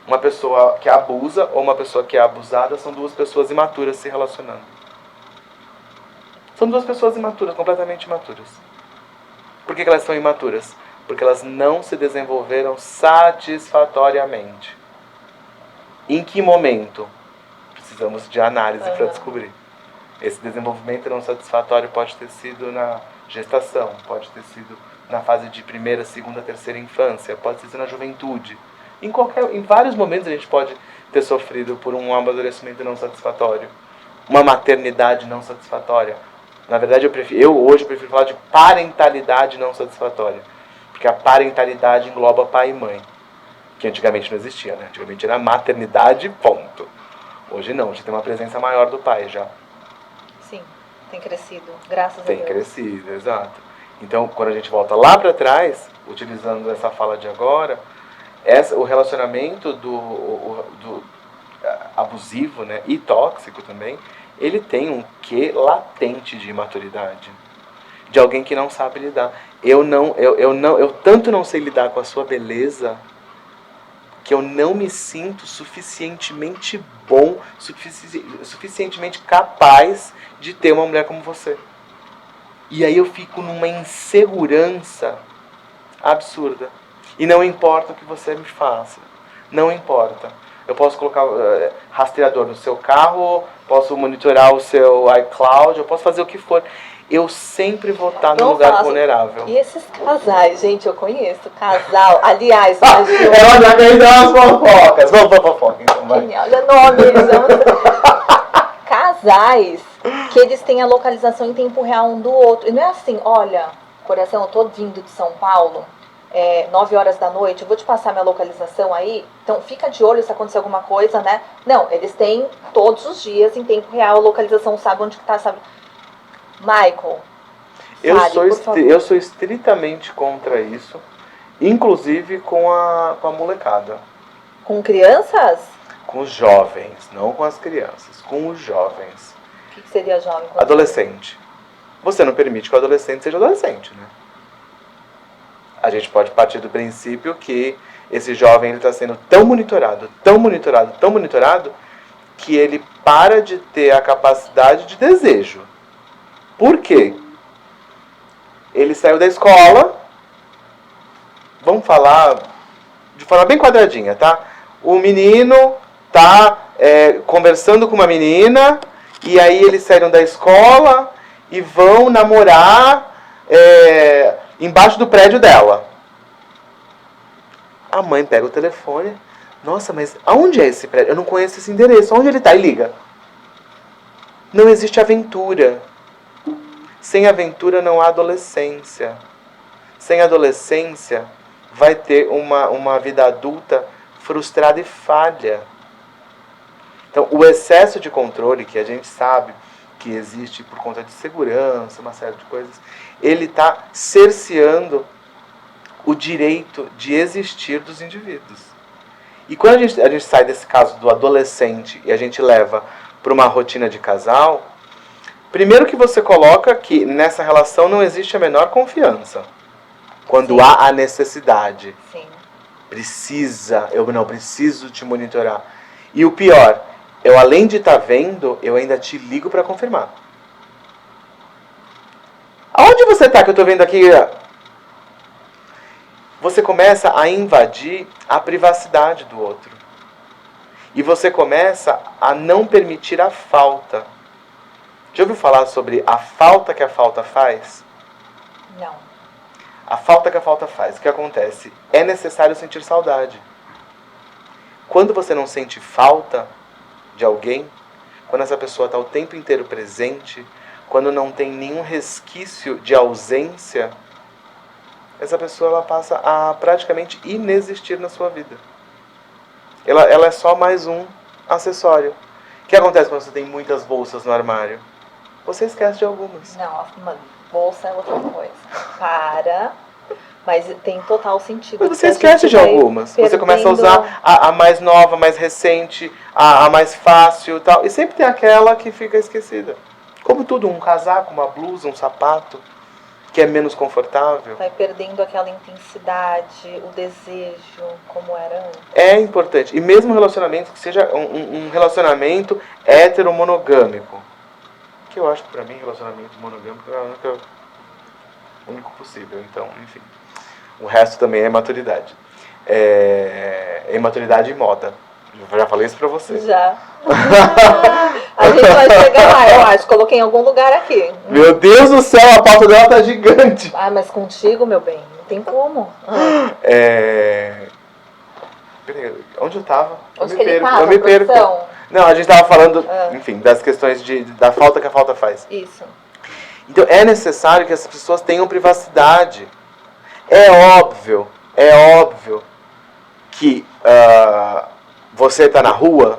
Uma pessoa que abusa ou uma pessoa que é abusada são duas pessoas imaturas se relacionando. São duas pessoas imaturas, completamente imaturas. Por que elas são imaturas? Porque elas não se desenvolveram satisfatoriamente. Em que momento? Precisamos de análise para descobrir. Esse desenvolvimento não satisfatório pode ter sido na gestação, pode ter sido na fase de primeira, segunda, terceira infância, pode ter sido na juventude. Em vários momentos a gente pode ter sofrido por um amadurecimento não satisfatório, uma maternidade não satisfatória. Na verdade, eu hoje prefiro falar de parentalidade não satisfatória, porque a parentalidade engloba pai e mãe, que antigamente não existia, né? Antigamente era maternidade, ponto. Hoje não, hoje tem uma presença maior do pai já. Sim, tem crescido, graças a Deus. Tem crescido, exato. Então, quando a gente volta lá para trás, utilizando essa fala de agora, o relacionamento do abusivo, né, e tóxico também, ele tem um quê latente de imaturidade. De alguém que não sabe lidar. Eu tanto não sei lidar com a sua beleza que eu não me sinto suficientemente bom, suficientemente capaz de ter uma mulher como você. E aí eu fico numa insegurança absurda. E não importa o que você me faça. Não importa. Eu posso colocar rastreador no seu carro, posso monitorar o seu iCloud, eu posso fazer o que for. eu sempre vou estar no Vamos lugar falar vulnerável. E esses casais, gente, eu conheço casal. Aliás, Ela já ganhou as fofocas. Vamos pra fofoca, então, vai. olha nome, casais que eles têm a localização em tempo real um do outro. E não é assim, olha, coração, eu tô vindo de São Paulo, 9 horas da noite, eu vou te passar minha localização aí, então fica de olho se acontecer alguma coisa, né? Não, eles têm todos os dias em tempo real a localização, sabe onde que tá, sabe? Michael, eu sou estritamente contra isso, inclusive com a molecada. Com crianças? Com os jovens, não com as crianças, com os jovens. O que seria jovem? Adolescente. Você não permite que o adolescente seja adolescente, né? A gente pode partir do princípio que esse jovem está sendo tão monitorado, que ele para de ter a capacidade de desejo. Por quê? Ele saiu da escola, vamos falar de forma bem quadradinha, tá? O menino tá conversando com uma menina, e aí eles saíram da escola e vão namorar embaixo do prédio dela. A mãe pega o telefone. Nossa, mas aonde é esse prédio? Eu não conheço esse endereço. Onde ele tá? E liga. Não existe aventura. Sem aventura não há adolescência. Sem adolescência vai ter uma vida adulta frustrada e falha. Então, o excesso de controle, que a gente sabe que existe por conta de segurança, uma série de coisas, ele está cerceando o direito de existir dos indivíduos. E quando a gente sai desse caso do adolescente e a gente leva para uma rotina de casal, primeiro que você coloca que nessa relação não existe a menor confiança. Quando Sim. há a necessidade. Sim. Eu não preciso te monitorar. E o pior, eu além de estar vendo, eu ainda te ligo para confirmar. Aonde você está que eu estou vendo aqui? Você começa a invadir a privacidade do outro. E você começa a não permitir a falta. Já ouviu falar sobre a falta que a falta faz? Não. A falta que a falta faz. O que acontece? É necessário sentir saudade. Quando você não sente falta de alguém, quando essa pessoa está o tempo inteiro presente, quando não tem nenhum resquício de ausência, essa pessoa ela passa a praticamente inexistir na sua vida. Ela é só mais um acessório. O que acontece quando você tem muitas bolsas no armário? Você esquece de algumas. Não, uma bolsa é outra coisa. Mas tem total sentido. Mas você esquece de algumas. Você começa a usar a mais nova, mais recente, a mais fácil e tal. E sempre tem aquela que fica esquecida. Como tudo, um casaco, uma blusa, um sapato, que é menos confortável. Vai perdendo aquela intensidade, o desejo, como era antes. É importante. E mesmo um relacionamento que seja um relacionamento heteromonogâmico. Que eu acho que pra mim relacionamento monogâmico é o único possível. Então, enfim. O resto também é maturidade. É imaturidade e moda. Eu já falei isso pra você. Já. A gente vai chegar lá, eu acho. Coloquei em algum lugar aqui. Meu Deus do céu, a pauta dela tá gigante. Ah, mas contigo, meu bem, não tem como. Peraí, onde eu tava? Onde que ele tava, eu me perco. produção? Não, a gente tava falando, enfim, das questões da falta que a falta faz. Isso. Então é necessário que as pessoas tenham privacidade. É óbvio que você tá na rua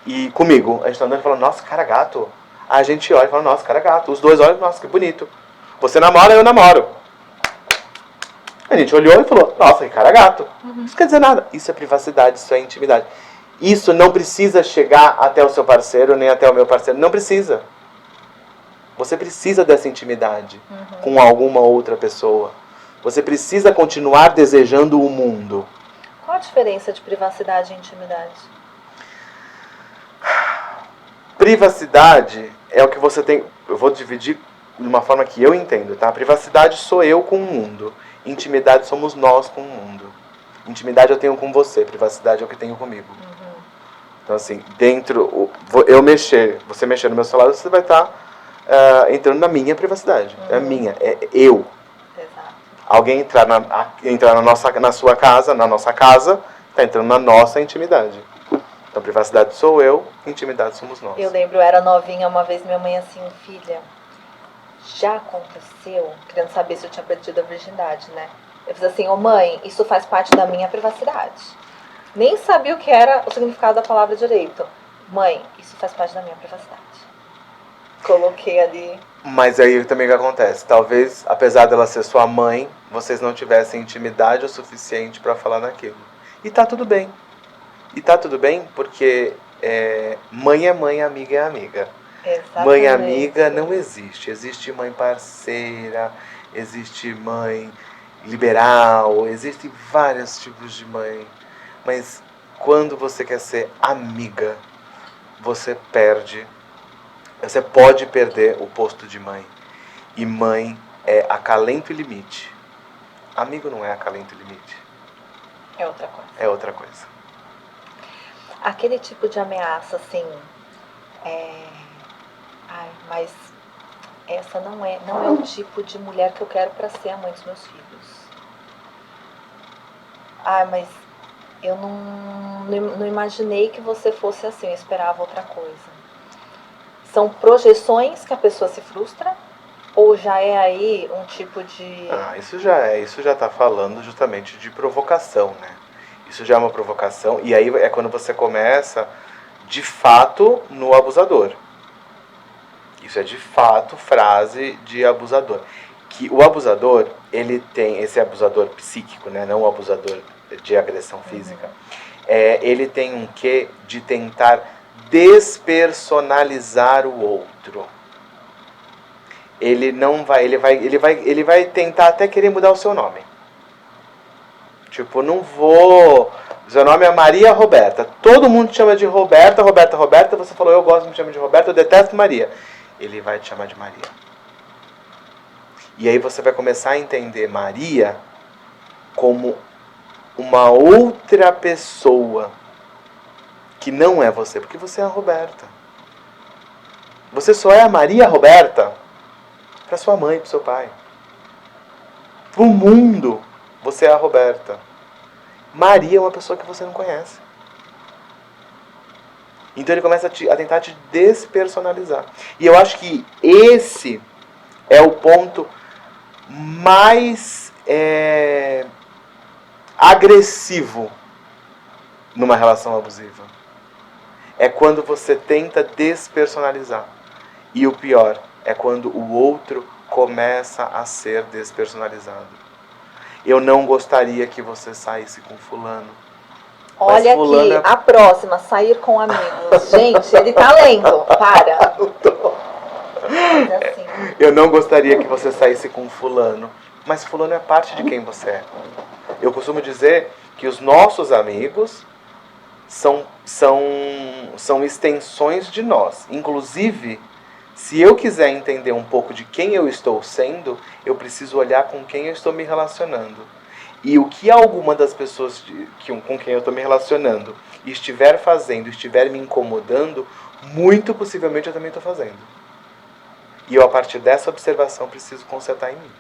e comigo, a gente tá andando e fala, nossa, cara gato. A gente olha e fala, nossa, cara gato. Os dois olham, nossa, que bonito. Você namora, eu namoro. A gente olhou e falou, nossa, que cara gato. Isso quer dizer nada. Isso é privacidade, isso é intimidade. Isso não precisa chegar até o seu parceiro, nem até o meu parceiro. Não precisa. Você precisa dessa intimidade com alguma outra pessoa. Você precisa continuar desejando o mundo. Qual a diferença de privacidade e intimidade? Privacidade é o que você tem... Eu vou dividir de uma forma que eu entendo, tá? Privacidade sou eu com o mundo. Intimidade somos nós com o mundo. Intimidade eu tenho com você. Privacidade é o que tenho comigo. Então, assim, você mexer no meu celular, você vai estar entrando na minha privacidade. É minha, é eu. Exato. Alguém entrar na sua casa, na nossa casa, está entrando na nossa intimidade. Então, privacidade sou eu, intimidade somos nós. Eu lembro, eu era novinha uma vez, minha mãe assim, filha, já aconteceu, querendo saber se eu tinha perdido a virgindade, né? Eu fiz assim, mãe, isso faz parte da minha privacidade. Nem sabia o que era o significado da palavra direito. Mãe, isso faz parte da minha privacidade. Coloquei ali. Mas aí também o que acontece? Talvez, apesar dela ser sua mãe, vocês não tivessem intimidade o suficiente para falar naquilo. E tá tudo bem. E tá tudo bem porque mãe é mãe, amiga é amiga. Exatamente. Mãe amiga não existe. Existe mãe parceira, existe mãe liberal, existem vários tipos de mãe. Mas quando você quer ser amiga, você pode perder o posto de mãe. E mãe é acalento e limite. Amigo não é acalento e limite. É outra coisa. É outra coisa. Aquele tipo de ameaça, assim, mas essa não é o tipo de mulher que eu quero para ser a mãe dos meus filhos. Mas eu não imaginei que você fosse assim, eu esperava outra coisa. São projeções que a pessoa se frustra? Ou já é aí um tipo de... Isso já está falando justamente de provocação, né? Isso já é uma provocação, e aí é quando você começa, de fato, no abusador. Isso é de fato frase de abusador. Que o abusador, ele tem, esse abusador psíquico, né? Não o abusador de agressão física, ele tem um quê de tentar despersonalizar o outro. Ele vai tentar até querer mudar o seu nome. Tipo, não vou... Seu nome é Maria Roberta. Todo mundo te chama de Roberta, Roberta, Roberta. Você falou, eu gosto de me chamar de Roberta, eu detesto Maria. Ele vai te chamar de Maria. E aí você vai começar a entender Maria como uma outra pessoa que não é você, porque você é a Roberta. Você só é a Maria Roberta para sua mãe, para seu pai. Para o mundo, você é a Roberta. Maria é uma pessoa que você não conhece. Então ele começa a tentar te despersonalizar. E eu acho que esse é o ponto mais agressivo numa relação abusiva. É quando você tenta despersonalizar. E o pior é quando o outro começa a ser despersonalizado. Eu não gostaria que você saísse com fulano. Olha aqui, a próxima, sair com amigos. Gente, ele tá lendo, para. Eu não gostaria que você saísse com fulano. Mas fulano é parte de quem você é. Eu costumo dizer que os nossos amigos são extensões de nós. Inclusive, se eu quiser entender um pouco de quem eu estou sendo, eu preciso olhar com quem eu estou me relacionando. E o que alguma das pessoas com quem eu estou me relacionando estiver fazendo, estiver me incomodando, muito possivelmente eu também estou fazendo. E eu, a partir dessa observação, preciso consertar em mim.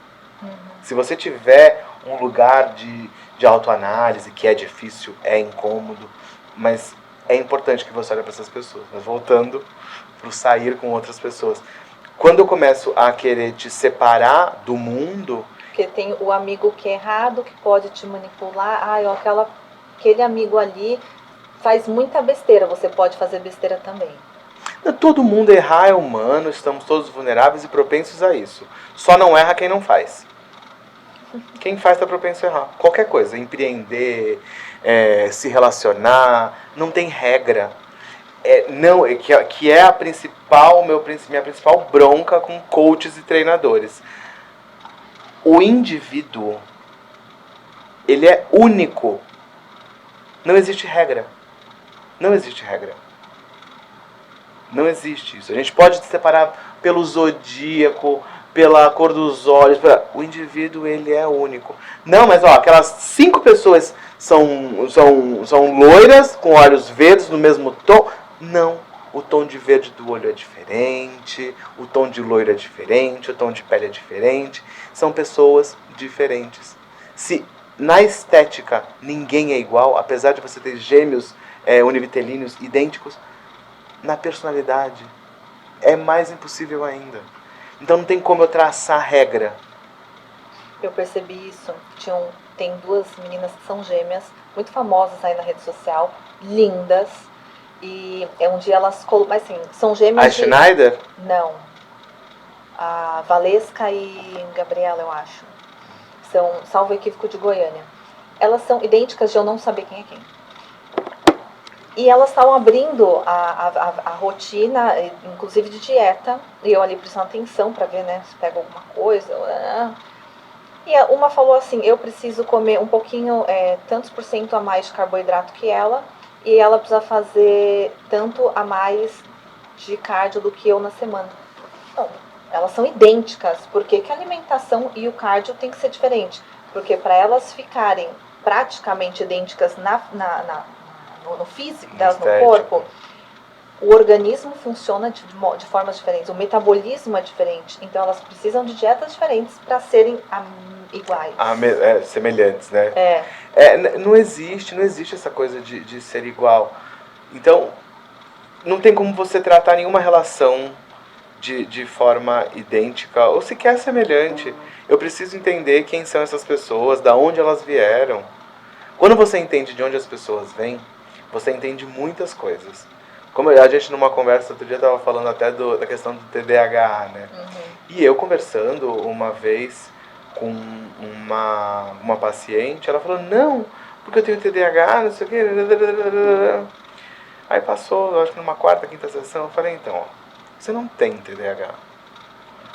Se você tiver um lugar de autoanálise, que é difícil, é incômodo, mas é importante que você olhe para essas pessoas. Mas voltando para o sair com outras pessoas. Quando eu começo a querer te separar do mundo... Porque tem o amigo que é errado, que pode te manipular. Aquele amigo ali faz muita besteira. Você pode fazer besteira também. Todo mundo errar é humano, estamos todos vulneráveis e propensos a isso. Só não erra quem não faz. Quem faz está propenso a errar. Qualquer coisa, empreender, se relacionar, não tem regra. Que é minha principal bronca com coaches e treinadores. O indivíduo, ele é único. Não existe regra. Não existe regra. Não existe isso. A gente pode se separar pelo zodíaco, pela cor dos olhos. O indivíduo, ele é único. Não, mas aquelas 5 pessoas são loiras, com olhos verdes, no mesmo tom. Não. o tom de verde do olho é diferente, o tom de loiro é diferente, o tom de pele é diferente. São pessoas diferentes. Se na estética ninguém é igual, apesar de você ter gêmeos univitelíneos idênticos, na personalidade é mais impossível ainda. Então não tem como eu traçar regra. Eu percebi isso. Tem duas meninas que são gêmeas, muito famosas aí na rede social, lindas. E um dia elas... Mas assim, são gêmeas A Schneider? Não. A Valesca e Gabriela, eu acho. São, salvo equívoco, de Goiânia. Elas são idênticas de eu não saber quem é quem. E elas estavam abrindo a rotina, inclusive de dieta. E eu ali prestando atenção para ver, né, se pega alguma coisa. E uma falou assim, eu preciso comer um pouquinho, tantos por cento a mais de carboidrato que ela. E ela precisa fazer tanto a mais de cardio do que eu na semana. Não, elas são idênticas. Por que que a alimentação e o cardio tem que ser diferente? Porque para elas ficarem praticamente idênticas no físico delas, no corpo, o organismo funciona de formas diferentes, o metabolismo é diferente, então elas precisam de dietas diferentes para serem iguais. Semelhantes, né? Não existe essa coisa de ser igual. Então, não tem como você tratar nenhuma relação de forma idêntica ou sequer semelhante. Eu preciso entender quem são essas pessoas, da onde elas vieram. Quando você entende de onde as pessoas vêm, você entende muitas coisas. Como a gente numa conversa outro dia estava falando até da questão do TDAH, né? Uhum. E eu conversando uma vez com uma paciente, ela falou, não, porque eu tenho TDAH, não sei o quê. Aí passou, eu acho que numa quarta, quinta sessão, eu falei, então, ó, você não tem TDAH.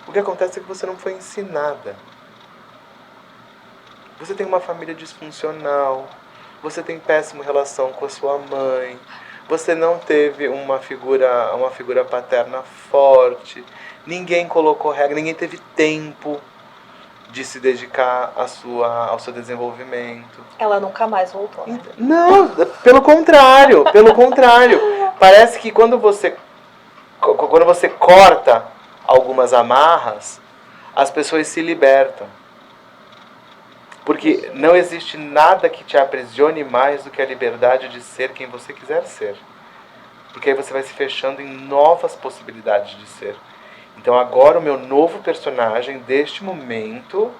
O que acontece é que você não foi ensinada. Você tem uma família disfuncional, você tem péssima relação com a sua mãe, você não teve uma figura paterna forte, ninguém colocou regra, ninguém teve tempo de se dedicar ao seu desenvolvimento. Ela nunca mais voltou, né? Não, pelo contrário. Parece que quando você corta algumas amarras, as pessoas se libertam. Porque não existe nada que te aprisione mais do que a liberdade de ser quem você quiser ser. Porque aí você vai se fechando em novas possibilidades de ser. Então agora o meu novo personagem deste momento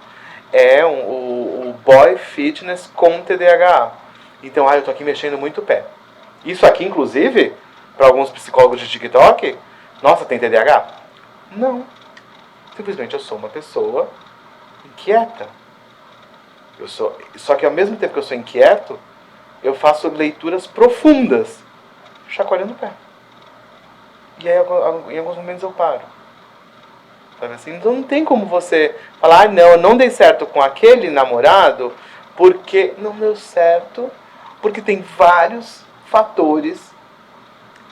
é o boy fitness com TDAH. Então, eu tô aqui mexendo muito o pé. Isso aqui, inclusive, para alguns psicólogos de TikTok, nossa, tem TDAH? Não. Simplesmente eu sou uma pessoa inquieta. Só que ao mesmo tempo que eu sou inquieto, eu faço leituras profundas, chacoalhando o pé. E aí, em alguns momentos eu paro. Sabe assim? Então não tem como você falar, não, eu não dei certo com aquele namorado, porque não deu certo, porque tem vários fatores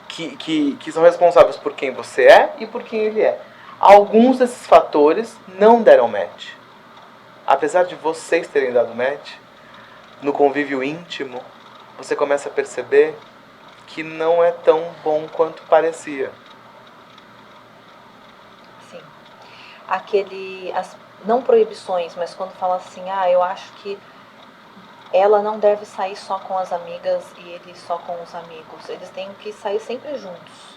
que são responsáveis por quem você é e por quem ele é. Alguns desses fatores não deram match. Apesar de vocês terem dado match, no convívio íntimo, você começa a perceber que não é tão bom quanto parecia. Sim. Não proibições, mas quando fala assim, eu acho que ela não deve sair só com as amigas e ele só com os amigos. Eles têm que sair sempre juntos.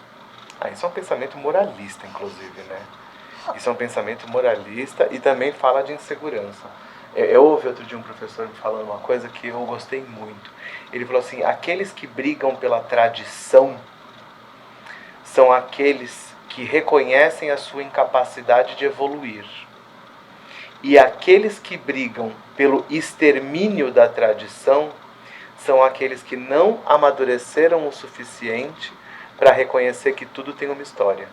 Isso é um pensamento moralista, inclusive, né? Isso é um pensamento moralista e também fala de insegurança. Eu ouvi outro dia um professor falando uma coisa que eu gostei muito. Ele falou assim, aqueles que brigam pela tradição são aqueles que reconhecem a sua incapacidade de evoluir. E aqueles que brigam pelo extermínio da tradição são aqueles que não amadureceram o suficiente para reconhecer que tudo tem uma história.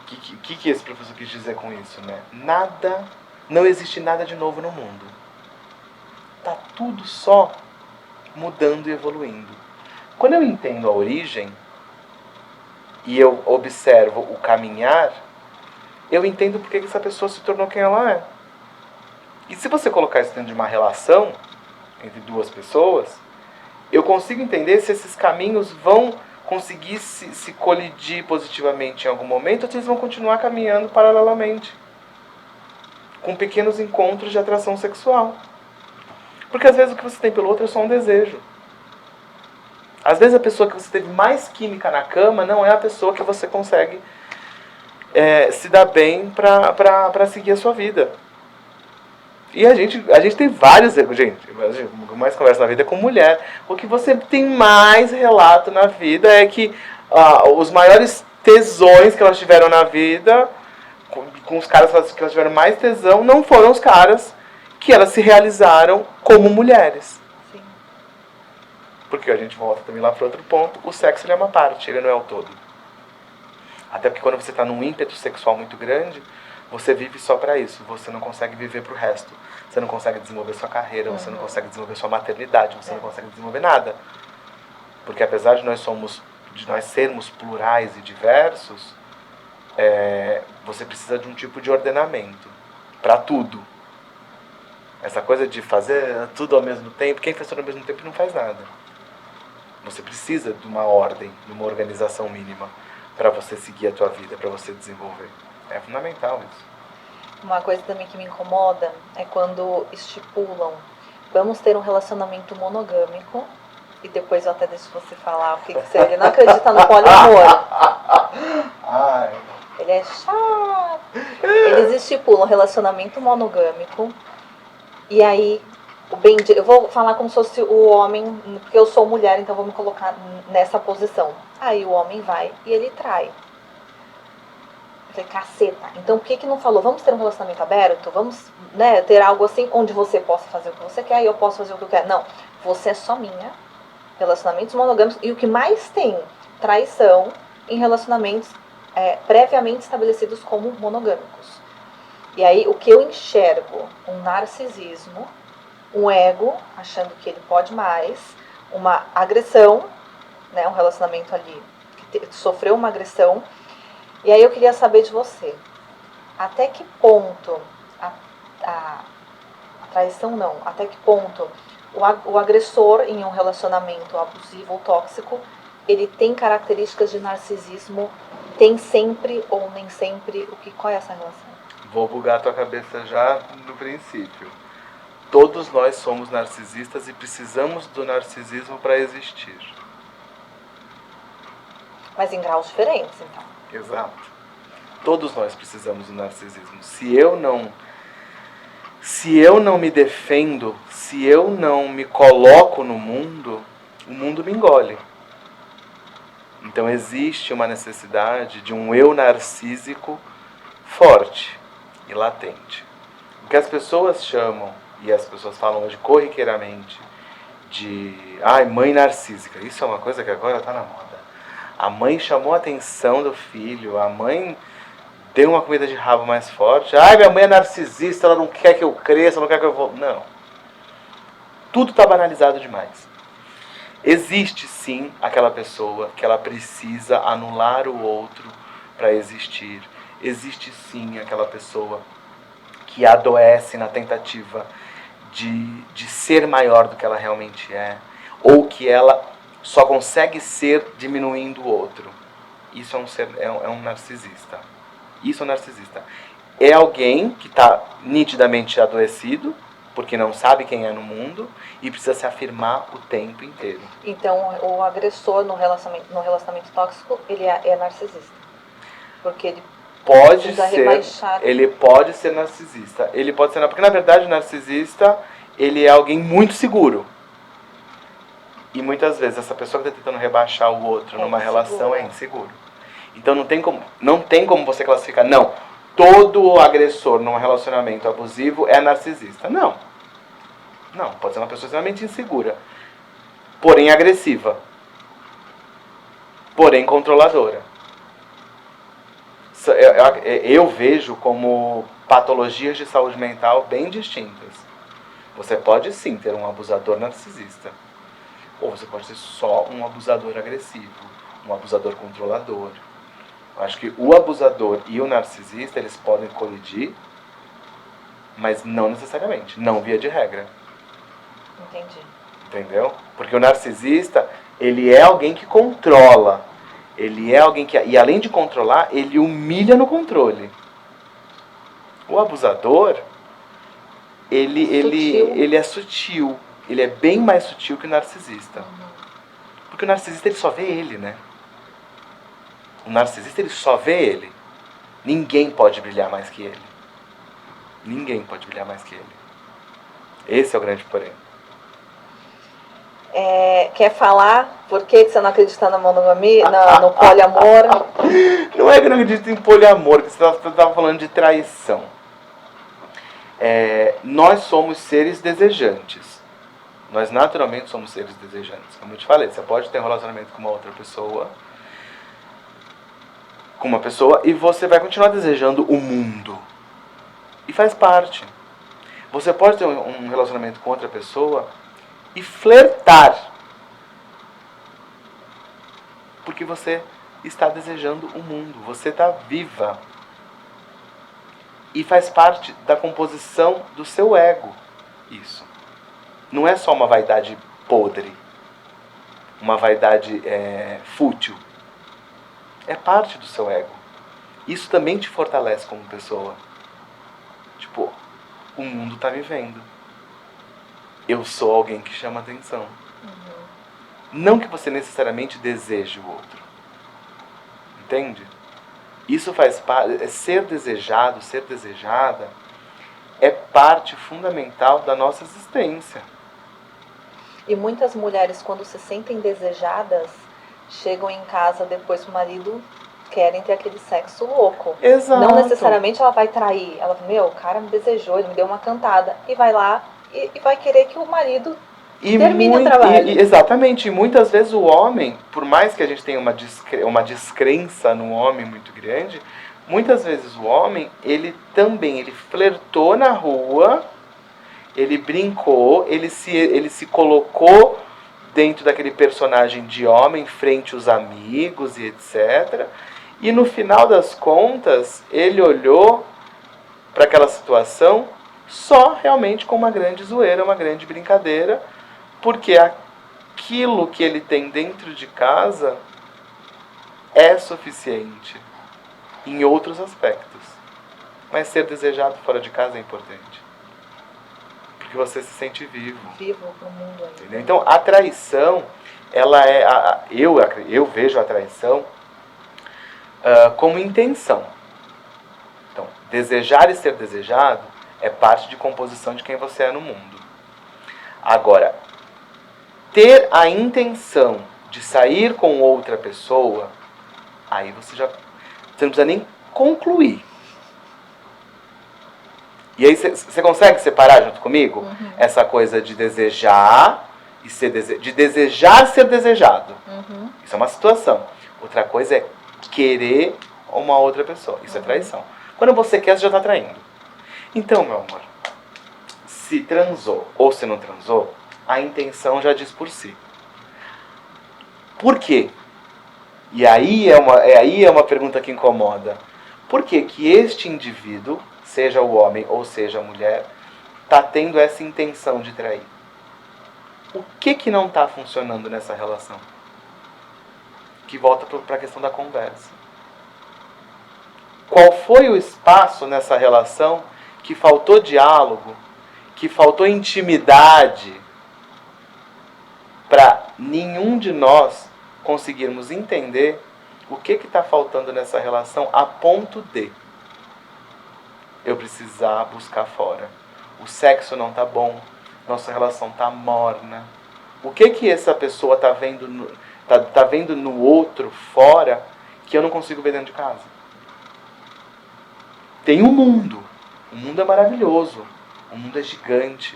O que esse professor quis dizer com isso, né? Não existe nada de novo no mundo. Tá tudo só mudando e evoluindo. Quando eu entendo a origem e eu observo o caminhar, eu entendo por que essa pessoa se tornou quem ela é. E se você colocar isso dentro de uma relação entre duas pessoas, eu consigo entender se esses caminhos vão conseguir se colidir positivamente em algum momento, vocês vão continuar caminhando paralelamente, com pequenos encontros de atração sexual. Porque às vezes o que você tem pelo outro é só um desejo. Às vezes a pessoa que você teve mais química na cama não é a pessoa que você consegue se dar bem pra seguir a sua vida. E a gente tem vários... Gente, o mais conversa na vida é com mulher. O que você tem mais relato na vida é que os maiores tesões que elas tiveram na vida, com os caras que elas tiveram mais tesão, não foram os caras que elas se realizaram como mulheres. Sim. Porque a gente volta também lá para outro ponto, o sexo ele é uma parte, ele não é o todo. Até porque quando você está num ímpeto sexual muito grande, você vive só para isso, você não consegue viver pro resto. Você não consegue desenvolver sua carreira, você não consegue desenvolver sua maternidade, você não consegue desenvolver nada. Porque apesar de nós sermos plurais e diversos, você precisa de um tipo de ordenamento para tudo. Essa coisa de fazer tudo ao mesmo tempo, quem faz tudo ao mesmo tempo não faz nada. Você precisa de uma ordem, de uma organização mínima para você seguir a tua vida, para você desenvolver. É fundamental isso. Uma coisa também que me incomoda é quando estipulam, vamos ter um relacionamento monogâmico, e depois eu até deixo você falar o que você... Ele não acredita no poliamor. Ai. Ele é chato. Eles estipulam relacionamento monogâmico, e aí eu vou falar como se fosse o homem, porque eu sou mulher, então vou me colocar nessa posição. Aí o homem vai e ele trai. Eu falei, caceta, então por que não falou, vamos ter um relacionamento aberto? Vamos, né, ter algo assim, onde você possa fazer o que você quer e eu posso fazer o que eu quero. Não, você é só minha. Relacionamentos monogâmicos. E o que mais tem traição em relacionamentos previamente estabelecidos como monogâmicos. E aí o que eu enxergo? Um narcisismo, um ego, achando que ele pode mais, uma agressão, né, um relacionamento ali que sofreu uma agressão. E aí eu queria saber de você, até que ponto a traição não, até que ponto o agressor em um relacionamento abusivo ou tóxico, ele tem características de narcisismo, tem sempre ou nem sempre, qual é essa relação? Vou bugar a tua cabeça já no princípio. Todos nós somos narcisistas e precisamos do narcisismo para existir. Mas em graus diferentes, então. Exato. Todos nós precisamos do narcisismo. Se eu não me defendo, se eu não me coloco no mundo, o mundo me engole. Então existe uma necessidade de um eu narcísico forte e latente. O que as pessoas chamam, e as pessoas falam hoje corriqueiramente, de mãe narcísica. Isso é uma coisa que agora está na moda. A mãe chamou a atenção do filho, a mãe deu uma comida de rabo mais forte. Minha mãe é narcisista, ela não quer que eu cresça, não quer que eu vou... Não. Tudo está banalizado demais. Existe sim aquela pessoa que ela precisa anular o outro para existir. Existe sim aquela pessoa que adoece na tentativa de ser maior do que ela realmente é. Ou que ela só consegue ser diminuindo o outro. Isso é um narcisista. Isso é um narcisista. É alguém que está nitidamente adoecido, porque não sabe quem é no mundo, e precisa se afirmar o tempo inteiro. Então, o agressor no relacionamento tóxico, ele é narcisista. Porque ele ele pode ser narcisista. Ele pode ser, porque na verdade o narcisista, ele é alguém muito seguro. E muitas vezes essa pessoa que está tentando rebaixar o outro numa relação é inseguro. Então não tem como você classificar, não, todo agressor num relacionamento abusivo é narcisista. Não, pode ser uma pessoa extremamente insegura, porém agressiva, porém controladora. Eu vejo como patologias de saúde mental bem distintas. Você pode sim ter um abusador narcisista, ou você pode ser só um abusador agressivo, um abusador controlador. Eu acho que o abusador e o narcisista, eles podem colidir, mas não necessariamente, não via de regra. Entendi. Entendeu? Porque o narcisista, Ele é alguém que controla. Ele é alguém que... E além de controlar, ele humilha no controle. O abusador, ele é sutil. Ele é bem mais sutil que o narcisista. Porque o narcisista, ele só vê ele, né? O narcisista, ele só vê ele. Ninguém pode brilhar mais que ele. Ninguém pode brilhar mais que ele. Esse é o grande porém. Quer falar por que você não acredita na monogamia, no poliamor? Não é que eu não acredito em poliamor, que você estava falando de traição. Nós somos seres desejantes. Nós naturalmente somos seres desejantes. Como eu te falei, você pode ter um relacionamento com uma outra pessoa, e você vai continuar desejando o mundo. E faz parte. Você pode ter um relacionamento com outra pessoa e flertar. Porque você está desejando o mundo. Você está viva. E faz parte da composição do seu ego. Isso. Não é só uma vaidade podre. Uma vaidade fútil. É parte do seu ego. Isso também te fortalece como pessoa. Tipo, o mundo está me vendo. Eu sou alguém que chama atenção. Não que você necessariamente deseje o outro. Entende? Isso faz parte. Ser desejado, ser desejada, é parte fundamental da nossa existência. E muitas mulheres, quando se sentem desejadas, chegam em casa depois que o marido querem ter aquele sexo louco. Exato. Não necessariamente ela vai trair. Ela fala, o cara me desejou, ele me deu uma cantada. E vai lá e vai querer que o marido termine o trabalho. Exatamente. E muitas vezes o homem, por mais que a gente tenha uma descrença no homem muito grande, muitas vezes o homem, ele flertou na rua, ele brincou, ele se colocou dentro daquele personagem de homem, frente aos amigos e etc. E no final das contas, ele olhou para aquela situação só realmente com uma grande zoeira, uma grande brincadeira, porque aquilo que ele tem dentro de casa é suficiente em outros aspectos. Mas ser desejado fora de casa é importante. Porque você se sente vivo. Vivo no mundo aí. Entendeu? Então, a traição, ela eu vejo a traição como intenção. Então, desejar e ser desejado é parte de composição de quem você é no mundo. Agora, ter a intenção de sair com outra pessoa, aí você não precisa nem concluir. E aí você consegue separar junto comigo essa coisa de desejar e de desejar ser desejado. Isso é uma situação. Outra coisa é querer uma outra pessoa. Isso é traição. Quando você quer, você já está traindo. Então, meu amor, se transou ou se não transou, a intenção já diz por si. Por quê? E aí é uma pergunta que incomoda. Por que que este indivíduo, seja o homem ou seja a mulher, está tendo essa intenção de trair? O que não está funcionando nessa relação? Que volta para a questão da conversa. Qual foi o espaço nessa relação que faltou diálogo, que faltou intimidade, para nenhum de nós conseguirmos entender o que está faltando nessa relação a ponto de eu precisar buscar fora. O sexo não está bom, nossa relação está morna. O que essa pessoa está vendo, tá vendo no outro fora que eu não consigo ver dentro de casa? Tem um mundo. O mundo é maravilhoso. O mundo é gigante.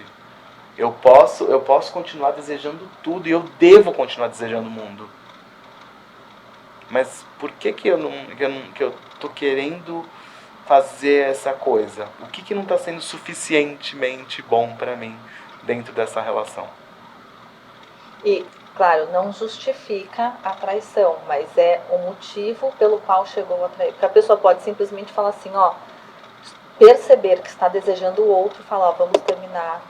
Eu posso continuar desejando tudo e eu devo continuar desejando o mundo. Mas por que eu tô querendo fazer essa coisa? O que não está sendo suficientemente bom para mim dentro dessa relação? E, claro, não justifica a traição, mas é o motivo pelo qual chegou a trair. Porque a pessoa pode simplesmente falar assim, perceber que está desejando o outro e falar, vamos terminar.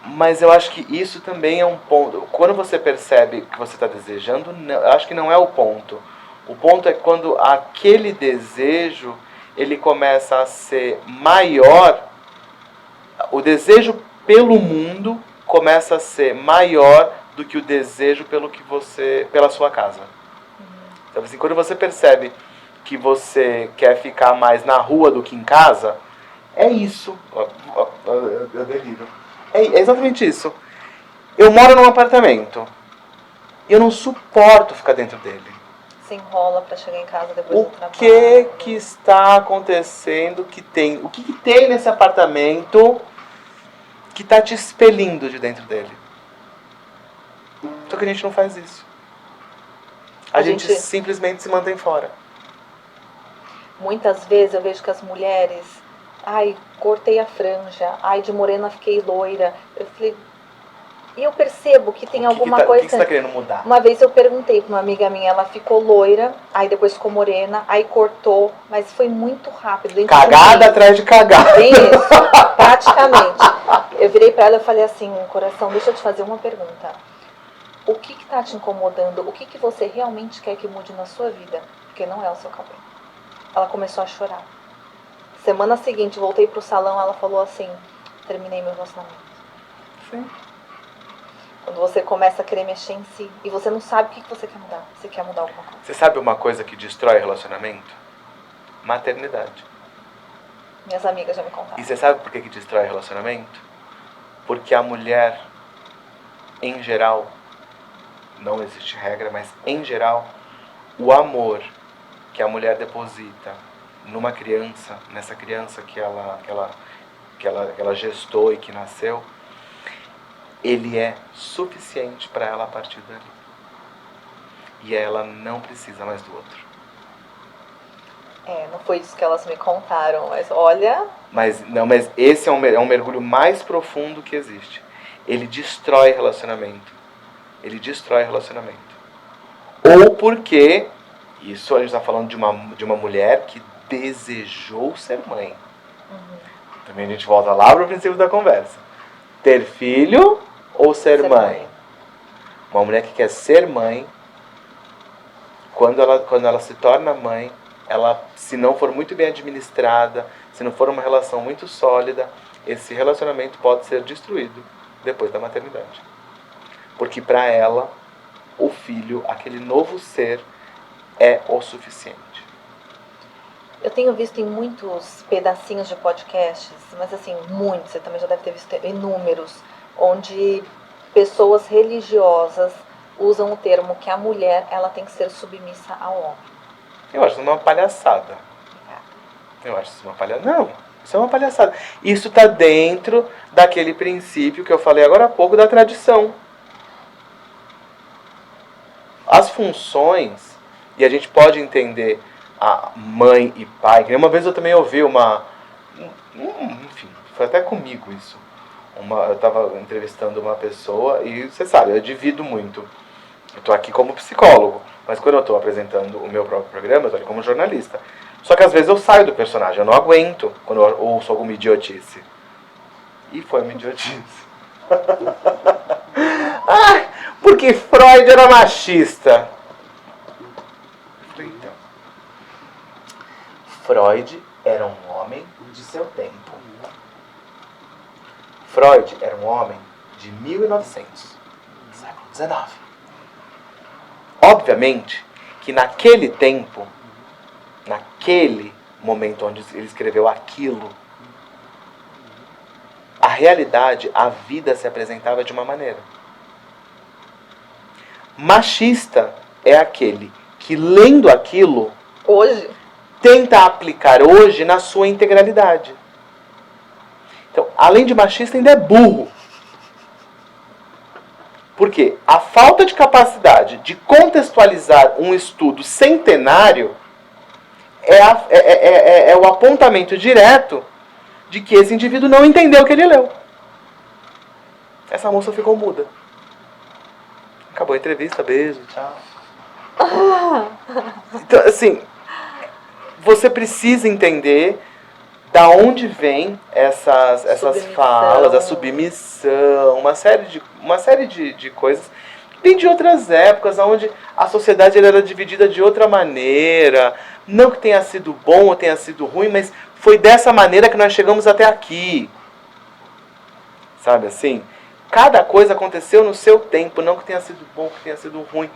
Mas eu acho que isso também é um ponto. Quando você percebe que você está desejando, eu acho que não é o ponto. O ponto é quando aquele desejo ele começa a ser maior, o desejo pelo mundo começa a ser maior do que o desejo pela sua casa. Então, assim, quando você percebe que você quer ficar mais na rua do que em casa, é isso. Eu deliro. É exatamente isso. Eu moro num apartamento. Eu não suporto ficar dentro dele. Se enrola pra chegar em casa depois do trabalho. O que está acontecendo? O que tem nesse apartamento que está te expelindo de dentro dele? Só que a gente não faz isso. A gente simplesmente se mantém fora. Muitas vezes eu vejo que as mulheres... Ai, cortei a franja. Ai, de morena fiquei loira. Eu falei... E eu percebo que tem alguma coisa... O que você está querendo mudar? Uma vez eu perguntei para uma amiga minha, ela ficou loira, aí depois ficou morena, aí cortou, mas foi muito rápido. Cagada atrás de cagada. Bem isso, praticamente. Eu virei para ela e falei assim, coração, deixa eu te fazer uma pergunta. O que está te incomodando? O que você realmente quer que mude na sua vida? Porque não é o seu cabelo. Ela começou a chorar. Semana seguinte, voltei pro salão, ela falou assim, terminei meu relacionamento. Sim. Quando você começa a querer mexer em si, e você não sabe o que você quer mudar. Você quer mudar alguma coisa. Você sabe uma coisa que destrói relacionamento? Maternidade. Minhas amigas já me contaram. E você sabe por que destrói relacionamento? Porque a mulher, em geral, não existe regra, mas em geral, o amor que a mulher deposita numa criança, nessa criança que ela gestou e que nasceu, ele é suficiente para ela a partir dali. E ela não precisa mais do outro. Não foi isso que elas me contaram, mas olha... Mas esse é um mergulho mais profundo que existe. Ele destrói relacionamento. Ele destrói relacionamento. Ou porque, isso a gente está falando de uma mulher que desejou ser mãe. Também a gente volta lá para o princípio da conversa. Ter filho ou ser mãe? Uma mulher que quer ser mãe, quando ela se torna mãe, ela, se não for muito bem administrada, se não for uma relação muito sólida, esse relacionamento pode ser destruído depois da maternidade. Porque para ela, o filho, aquele novo ser, é o suficiente. Eu tenho visto em muitos pedacinhos de podcasts, mas assim, muitos, você também já deve ter visto inúmeros, onde pessoas religiosas usam o termo que a mulher ela tem que ser submissa ao homem. Eu acho isso uma palhaçada. Eu acho isso uma palhaçada. Não, isso é uma palhaçada. Isso está dentro daquele princípio que eu falei agora há pouco da tradição. As funções, e a gente pode entender a mãe e pai. Uma vez eu também ouvi enfim, foi até comigo isso. Eu estava entrevistando uma pessoa e você sabe, eu divido muito. Eu estou aqui como psicólogo, mas quando eu estou apresentando o meu próprio programa, eu estou aqui como jornalista. Só que às vezes eu saio do personagem, eu não aguento quando eu ouço alguma idiotice. E foi uma idiotice. Porque Freud era machista. Então, Freud era um homem de seu tempo. Freud era um homem de 1900, século XIX. Obviamente que naquele tempo, naquele momento onde ele escreveu aquilo, a realidade, a vida se apresentava de uma maneira. Machista é aquele que, lendo aquilo, hoje, tenta aplicar hoje na sua integralidade. Então, além de machista, ainda é burro. Porque a falta de capacidade de contextualizar um estudo centenário é o apontamento direto de que esse indivíduo não entendeu o que ele leu. Essa moça ficou muda. Acabou a entrevista, beijo, tchau. Então, assim, você precisa entender Da onde vem essas Submissão. falas, a submissão, uma série de coisas que vem de outras épocas, onde a sociedade era dividida de outra maneira. Não que tenha sido bom ou tenha sido ruim, mas foi dessa maneira que nós chegamos até aqui. Sabe assim? Cada coisa aconteceu no seu tempo, não que tenha sido bom, que tenha sido ruim.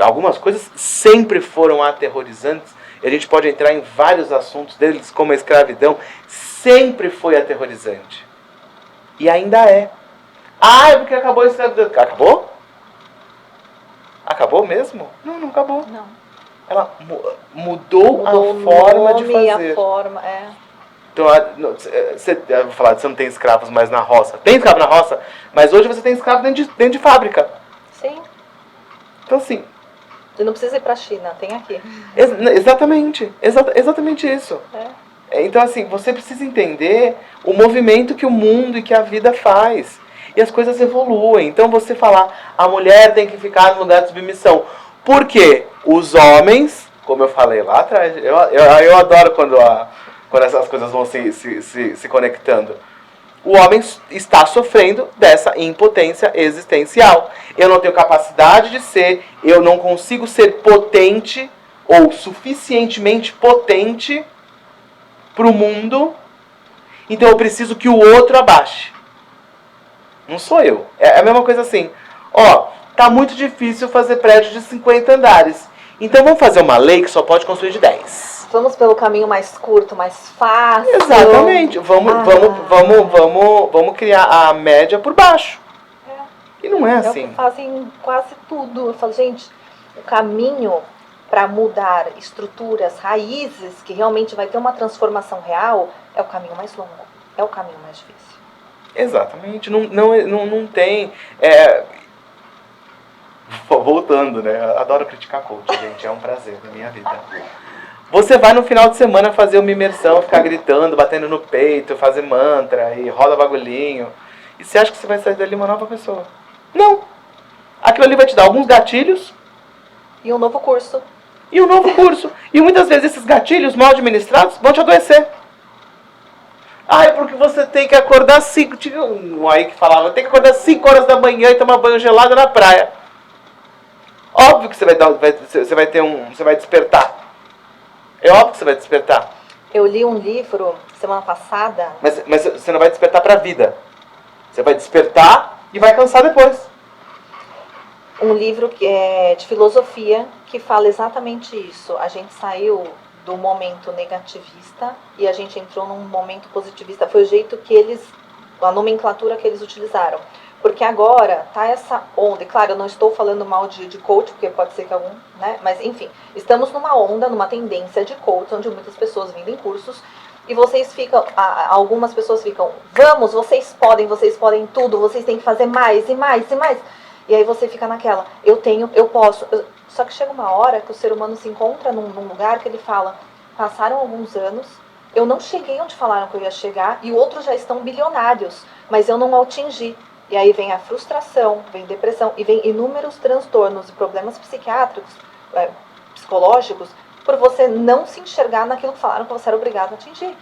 Algumas coisas sempre foram aterrorizantes. E a gente pode entrar em vários assuntos deles, como a escravidão. Sempre foi aterrorizante. E ainda é. Ah, é porque acabou a escravidão. Acabou? Acabou mesmo? Não, não acabou. Não. Ela mudou a forma de fazer. A forma, Então, eu vou falar, você não tem escravos mais na roça. Tem escravo na roça, mas hoje você tem escravo dentro de fábrica. Sim. Então, assim... Você não precisa ir pra China, tem aqui. Exatamente. Exatamente isso. Então, assim, você precisa entender o movimento que o mundo e que a vida faz. E as coisas evoluem. Então, você falar, a mulher tem que ficar no lugar de submissão. Por quê? Os homens, como eu falei lá atrás, eu adoro quando essas coisas vão se conectando. O homem está sofrendo dessa impotência existencial. Eu não tenho capacidade de ser, eu não consigo ser potente ou suficientemente potente para o mundo, então eu preciso que o outro abaixe. Não sou eu. É a mesma coisa assim. Tá muito difícil fazer prédio de 50 andares. Então vamos fazer uma lei que só pode construir de 10. Vamos pelo caminho mais curto, mais fácil. Exatamente. Vamos criar a média por baixo. E não é assim. É o que fazem quase tudo. Eu falo, gente, o caminho para mudar estruturas, raízes, que realmente vai ter uma transformação real, é o caminho mais longo. É o caminho mais difícil. Exatamente. Não tem... Voltando, né? Adoro criticar coach, gente. É um prazer na minha vida. Você vai no final de semana fazer uma imersão, ficar gritando, batendo no peito, fazer mantra e roda bagulhinho. E você acha que você vai sair dali uma nova pessoa? Não. Aquilo ali vai te dar alguns gatilhos. E um novo curso. E muitas vezes esses gatilhos mal administrados vão te adoecer. Porque você tem que acordar 5. Tinha um aí que falava, tem que acordar 5 horas da manhã e tomar banho gelado na praia. Óbvio que você vai despertar. É óbvio que você vai despertar. Eu li um livro semana passada. Mas você não vai despertar pra vida. Você vai despertar e vai cansar depois. Um livro que é de filosofia que fala exatamente isso. A gente saiu do momento negativista e a gente entrou num momento positivista. Foi o jeito que a nomenclatura que eles utilizaram. Porque agora tá essa onda, e claro, eu não estou falando mal de coach, porque pode ser que algum, né? Mas enfim, estamos numa onda, numa tendência de coach, onde muitas pessoas vendem cursos, e vocês ficam, algumas pessoas ficam, vamos, vocês podem tudo, vocês têm que fazer mais e mais e mais. E aí você fica naquela, eu posso. Só que chega uma hora que o ser humano se encontra num lugar que ele fala, passaram alguns anos, eu não cheguei onde falaram que eu ia chegar, e outros já estão bilionários, mas eu não atingi. E aí vem a frustração, vem depressão, e vem inúmeros transtornos e problemas psiquiátricos, psicológicos, por você não se enxergar naquilo que falaram que você era obrigado a atingir.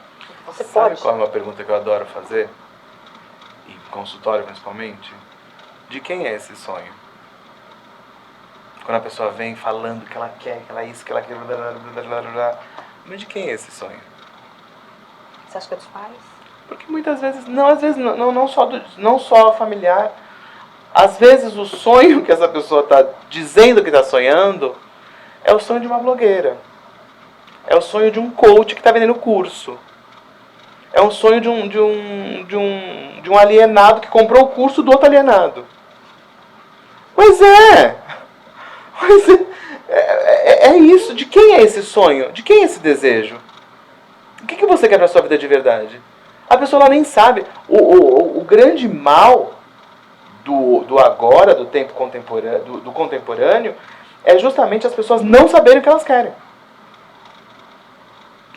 Você pode. Sabe qual é uma pergunta que eu adoro fazer? Em consultório, principalmente? De quem é esse sonho? Quando a pessoa vem falando que ela quer, que ela é isso, que ela quer... Mas de quem é esse sonho? Você acha que é dos pais? Porque muitas vezes, não só familiar, às vezes o sonho que essa pessoa está dizendo que está sonhando é o sonho de uma blogueira, é o sonho de um coach que está vendendo curso, é um sonho de um alienado que comprou o curso do outro alienado. É isso. De quem é esse sonho? De quem é esse desejo? O que você quer para sua vida de verdade? A pessoa nem sabe. O grande mal do agora, do tempo contemporâneo, do contemporâneo, é justamente as pessoas não saberem o que elas querem.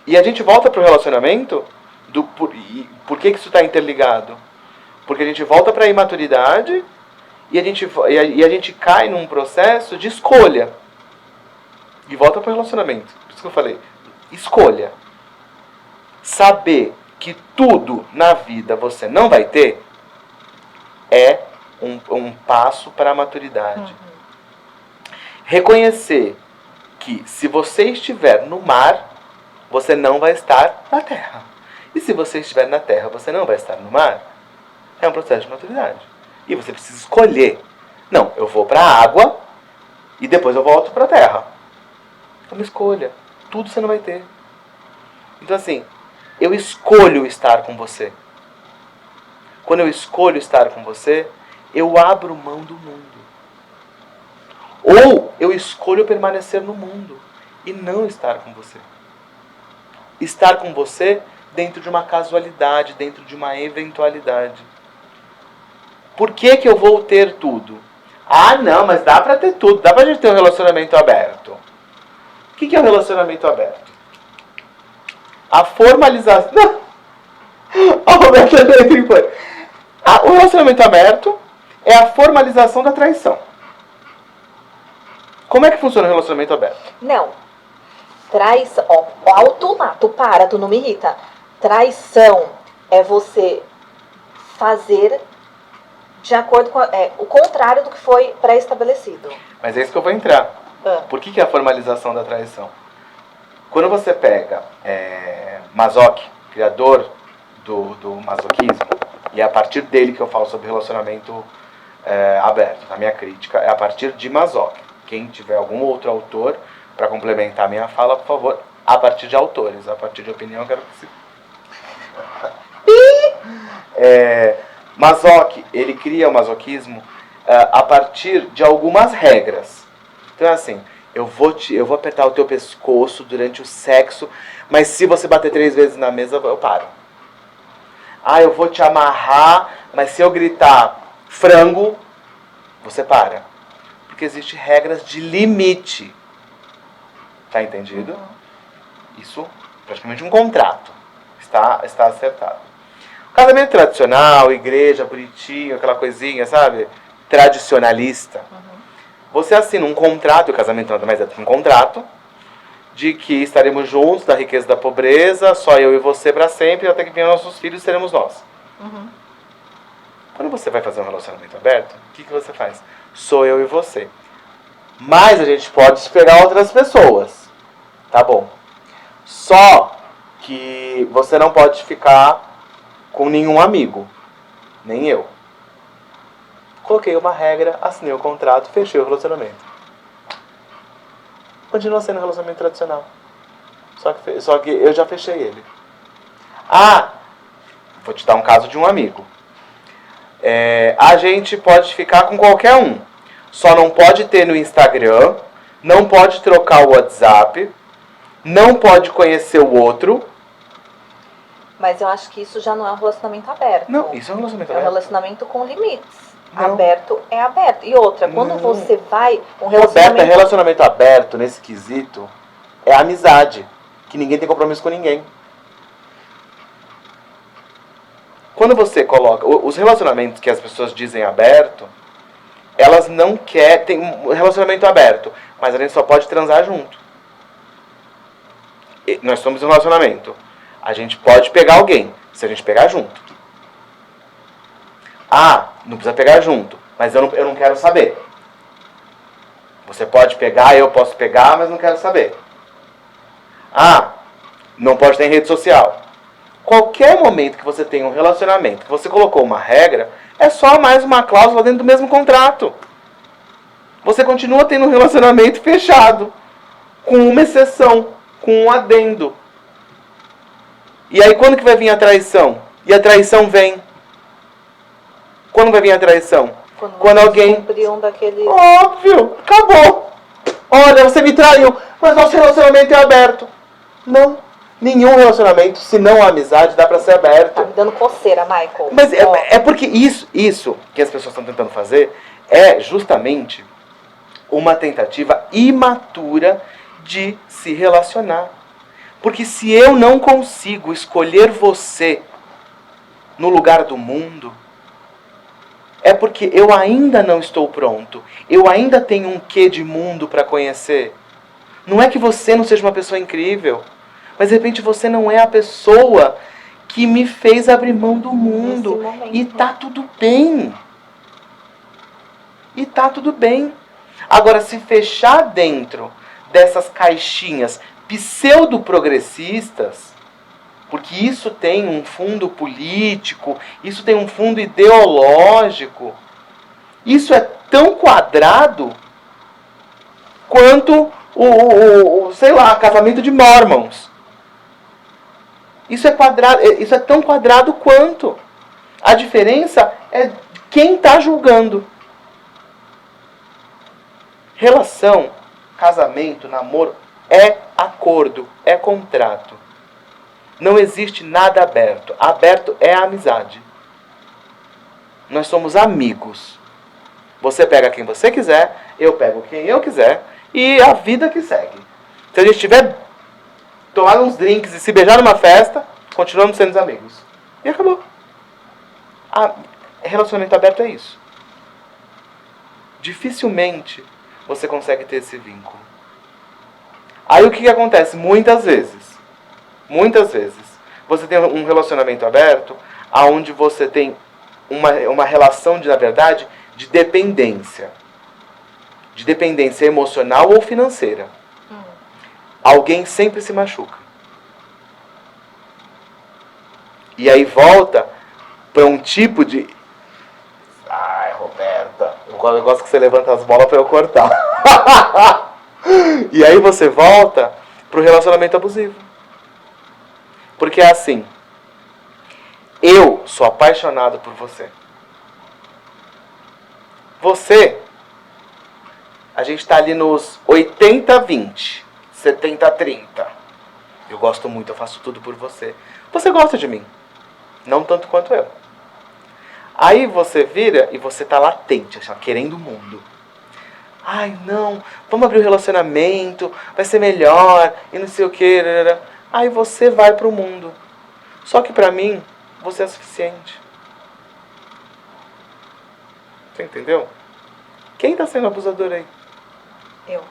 E a gente volta para o relacionamento, por que isso está interligado? Porque a gente volta para a imaturidade e a gente cai num processo de escolha. E volta para o relacionamento. Por isso que eu falei, escolha. saber que tudo na vida você não vai ter é um passo para a maturidade. Reconhecer que se você estiver no mar, você não vai estar na terra. E se você estiver na terra, você não vai estar no mar, é um processo de maturidade. E você precisa escolher. Não, eu vou para a água e depois eu volto para a terra. É uma escolha. Tudo você não vai ter. Então assim, eu escolho estar com você. Quando eu escolho estar com você, eu abro mão do mundo. Ou eu escolho permanecer no mundo e não estar com você. Estar com você dentro de uma casualidade, dentro de uma eventualidade. Por que que eu vou ter tudo? Ah, não, mas dá pra ter tudo. Dá pra gente ter um relacionamento aberto. O que que é um relacionamento aberto? A formalização... Não. A Roberta o relacionamento aberto é a formalização da traição. Como é que funciona o relacionamento aberto? Não. Traição. Ó, alto lá, tu para, tu não me irrita. Traição é você fazer de acordo com o contrário do que foi pré-estabelecido. Mas é isso que eu vou entrar. Por que é a formalização da traição? Quando você pega Masoch, criador do masoquismo, e é a partir dele que eu falo sobre relacionamento aberto, na minha crítica, é a partir de Masoch. Quem tiver algum outro autor para complementar a minha fala, por favor, a partir de autores, a partir de opinião, eu quero que se... Masoch, ele cria o masoquismo a partir de algumas regras. Então é assim, eu vou apertar o teu pescoço durante o sexo, mas se você bater 3 vezes na mesa, eu paro. Ah, eu vou te amarrar, mas se eu gritar frango, você para. Porque existem regras de limite. Tá entendido? Isso é praticamente um contrato. Está acertado. Casamento tradicional, igreja, bonitinho, aquela coisinha, sabe? Tradicionalista. Você assina um contrato, e o casamento nada mais é do que um contrato, de que estaremos juntos, da riqueza e da pobreza, só eu e você para sempre, até que venham nossos filhos, seremos nós. Quando você vai fazer um relacionamento aberto, o que você faz? Sou eu e você. Mas a gente pode pegar outras pessoas. Tá bom. Só que você não pode ficar com nenhum amigo. Nem eu. Coloquei uma regra, assinei o contrato, fechei o relacionamento. Continua sendo um relacionamento tradicional. Só que eu já fechei ele. Ah, vou te dar um caso de um amigo. A gente pode ficar com qualquer um. Só não pode ter no Instagram, não pode trocar o WhatsApp, não pode conhecer o outro. Mas eu acho que isso já não é um relacionamento aberto. Não, isso é um relacionamento aberto. É um relacionamento com limites. Não. Aberto é aberto. E outra, quando você vai... Relacionamento aberto, nesse quesito, é amizade. Que ninguém tem compromisso com ninguém. Quando você coloca... Os relacionamentos que as pessoas dizem aberto, elas não querem... Tem um relacionamento aberto, mas a gente só pode transar junto. Nós somos um relacionamento. A gente pode pegar alguém, se a gente pegar junto. Ah, não precisa pegar junto, mas eu não quero saber. Você pode pegar, eu posso pegar, mas não quero saber. Ah, não pode ter em rede social. Qualquer momento que você tem um relacionamento, que você colocou uma regra, é só mais uma cláusula dentro do mesmo contrato. Você continua tendo um relacionamento fechado, com uma exceção, com um adendo. E aí quando que vai vir a traição? E a traição vem. Quando vai vir a traição? Quando alguém... daquele... Óbvio, acabou. Olha, você me traiu, mas nosso relacionamento é aberto. Não, nenhum relacionamento, se não a amizade, dá pra ser aberto. Tá me dando coceira, Michael. Mas é porque isso que as pessoas estão tentando fazer é justamente uma tentativa imatura de se relacionar. Porque se eu não consigo escolher você no lugar do mundo, é porque eu ainda não estou pronto. Eu ainda tenho um quê de mundo para conhecer. Não é que você não seja uma pessoa incrível. Mas de repente você não é a pessoa que me fez abrir mão do mundo. E tá tudo bem. E tá tudo bem. Agora, se fechar dentro dessas caixinhas pseudo-progressistas, porque isso tem um fundo político, isso tem um fundo ideológico, isso é tão quadrado quanto sei lá, casamento de Mormons. Isso é quadrado, isso é tão quadrado quanto. A diferença é quem está julgando. Relação, casamento, namoro é acordo, é contrato. Não existe nada aberto. Aberto é a amizade. Nós somos amigos. Você pega quem você quiser, eu pego quem eu quiser e a vida que segue. Se a gente tiver tomado uns drinks e se beijar numa festa, continuamos sendo amigos. E acabou. Relacionamento aberto é isso. Dificilmente você consegue ter esse vínculo. Aí o que acontece? Muitas vezes, você tem um relacionamento aberto, onde você tem uma relação, na verdade, de dependência. De dependência emocional ou financeira. Alguém sempre se machuca. E aí volta para um tipo de... Ai, Roberta, eu gosto que você levanta as bolas para eu cortar. E aí você volta pro relacionamento abusivo. Porque é assim, eu sou apaixonado por você. Você, a gente tá ali nos 80-20, 70-30. Eu gosto muito, eu faço tudo por você. Você gosta de mim, não tanto quanto eu. Aí você vira e você tá latente, querendo o mundo. Ai, não, vamos abrir o relacionamento, vai ser melhor, e não sei o que. Aí você vai pro mundo. Só que pra mim, você é suficiente. Você entendeu? Quem tá sendo abusador aí? Eu.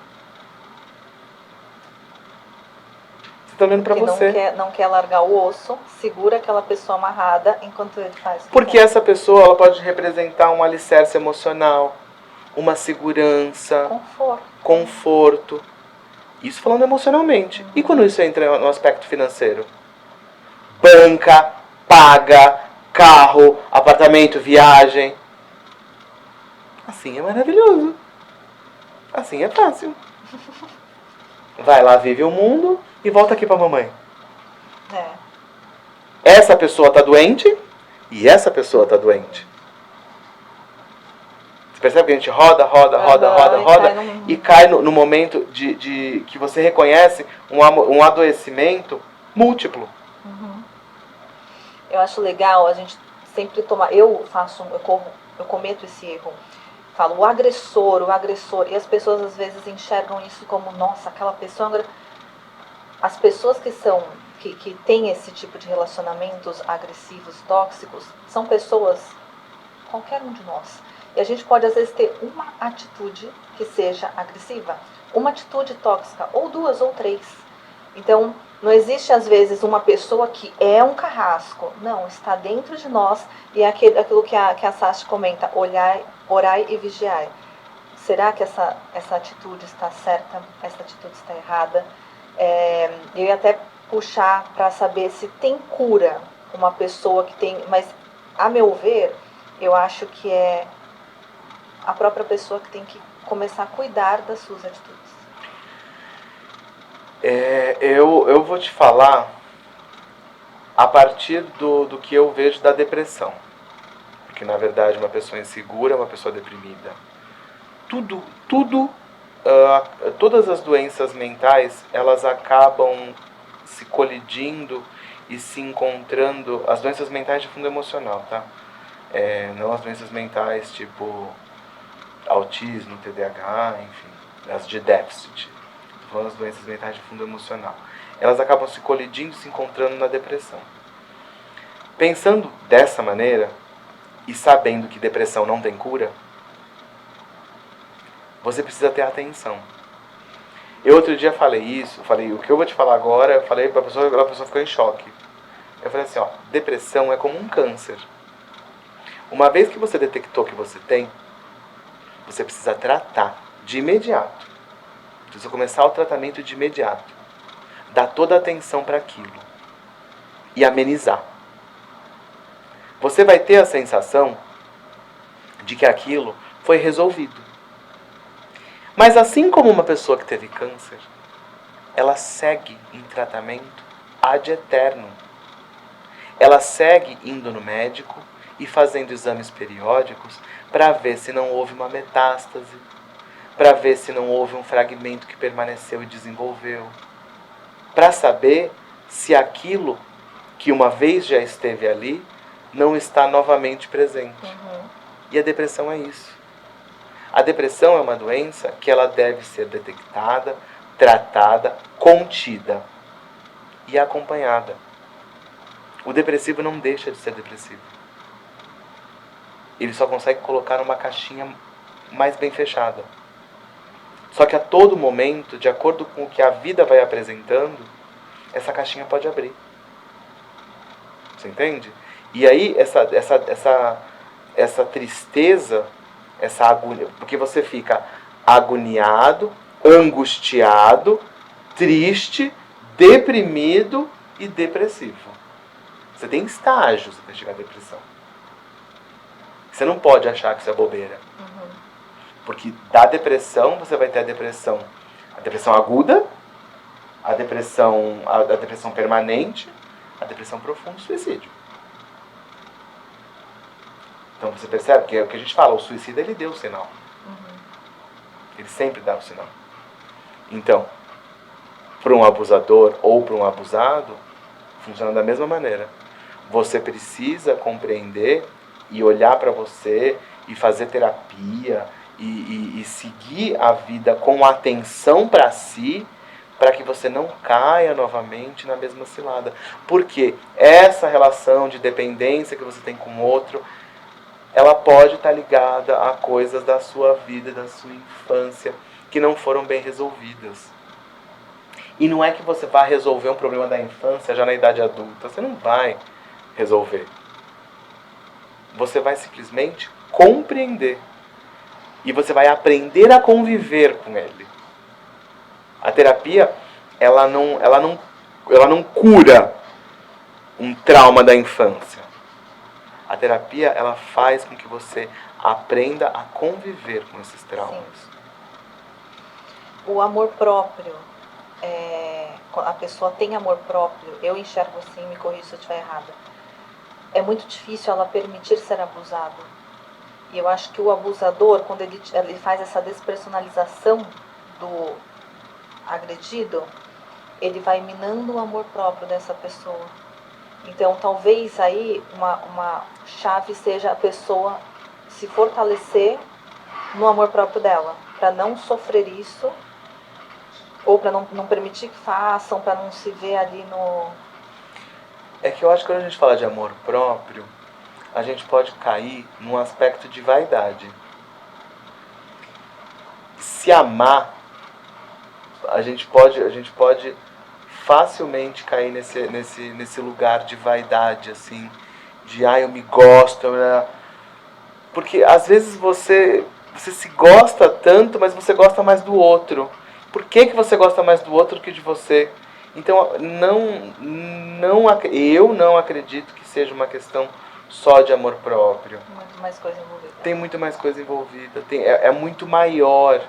Você tá olhando pra você. Não quer largar o osso, segura aquela pessoa amarrada enquanto ele faz. Porque essa pessoa, ela pode representar um alicerce emocional, uma segurança, conforto. Isso falando emocionalmente. E quando isso entra no aspecto financeiro? Banca, paga, carro, apartamento, viagem. Assim é maravilhoso. Assim é fácil. Vai lá, vive o mundo e volta aqui pra mamãe. Essa pessoa tá doente e essa pessoa tá doente. Você percebe que a gente roda e cai no momento de que você reconhece um adoecimento múltiplo. Eu acho legal a gente sempre tomar... Eu cometo esse erro. Falo o agressor. E as pessoas às vezes enxergam isso como, nossa, aquela pessoa... As pessoas que têm esse tipo de relacionamentos agressivos, tóxicos, são pessoas, qualquer um de nós. E a gente pode às vezes ter uma atitude que seja agressiva, uma atitude tóxica, ou duas ou três. Então, não existe às vezes uma pessoa que é um carrasco. Não, está dentro de nós e é aquilo que a Sasha comenta, orai e vigiai. Será que essa atitude está certa? Essa atitude está errada? Eu ia até puxar para saber se tem cura uma pessoa que tem... Mas, a meu ver, eu acho que é a própria pessoa que tem que começar a cuidar das suas atitudes. Eu vou te falar a partir do que eu vejo da depressão. Porque, na verdade, uma pessoa insegura, uma pessoa deprimida. Todas as doenças mentais, elas acabam se colidindo e se encontrando. As doenças mentais de fundo emocional, tá? Não as doenças mentais tipo autismo, TDAH, enfim, as de déficit. Estou falando das doenças mentais de fundo emocional. Elas acabam se colidindo e se encontrando na depressão. Pensando dessa maneira e sabendo que depressão não tem cura, você precisa ter atenção. Eu outro dia falei isso, falei, o que eu vou te falar agora, eu falei pra pessoa, a pessoa ficou em choque. Eu falei assim, ó, depressão é como um câncer. Uma vez que você detectou que você tem, você precisa tratar de imediato. Precisa começar o tratamento de imediato. Dar toda a atenção para aquilo. E amenizar. Você vai ter a sensação de que aquilo foi resolvido. Mas assim como uma pessoa que teve câncer, ela segue em tratamento ad eternum. Ela segue indo no médico e fazendo exames periódicos para ver se não houve uma metástase, para ver se não houve um fragmento que permaneceu e desenvolveu, para saber se aquilo que uma vez já esteve ali não está novamente presente. E a depressão é isso. A depressão é uma doença que ela deve ser detectada, tratada, contida e acompanhada. O depressivo não deixa de ser depressivo. Ele só consegue colocar numa caixinha mais bem fechada. Só que a todo momento, de acordo com o que a vida vai apresentando, essa caixinha pode abrir. Você entende? E aí essa tristeza, essa agonia, porque você fica agoniado, angustiado, triste, deprimido e depressivo. Você tem estágios até chegar à depressão. Você não pode achar que isso é bobeira. Porque da depressão, você vai ter a depressão aguda, a depressão permanente, a depressão profunda e o suicídio. Então você percebe que é o que a gente fala, o suicida ele deu o sinal. Ele sempre dá o sinal. Então, para um abusador ou para um abusado, funciona da mesma maneira. Você precisa compreender e olhar para você e fazer terapia e seguir a vida com atenção para si, para que você não caia novamente na mesma cilada. Porque essa relação de dependência que você tem com o outro, ela pode estar ligada a coisas da sua vida, da sua infância, que não foram bem resolvidas. E não é que você vai resolver um problema da infância já na idade adulta. Você não vai resolver. Você vai simplesmente compreender. E você vai aprender a conviver com ele. A terapia, ela não cura um trauma da infância. A terapia, ela faz com que você aprenda a conviver com esses traumas. Sim. O amor próprio, a pessoa tem amor próprio, eu enxergo assim, me corrija se eu estiver errada. É muito difícil ela permitir ser abusada. E eu acho que o abusador, quando ele faz essa despersonalização do agredido, ele vai minando o amor próprio dessa pessoa. Então, talvez aí uma chave seja a pessoa se fortalecer no amor próprio dela, para não sofrer isso, ou para não permitir que façam, para não se ver ali no... É que eu acho que quando a gente fala de amor próprio, a gente pode cair num aspecto de vaidade. Se amar, a gente pode facilmente cair nesse lugar de vaidade, assim, de eu me gosto, porque às vezes você se gosta tanto, mas você gosta mais do outro. Por que você gosta mais do outro que de você? Então, eu não acredito que seja uma questão só de amor próprio. Muito mais coisa envolvida. Tem muito mais coisa envolvida. É muito maior.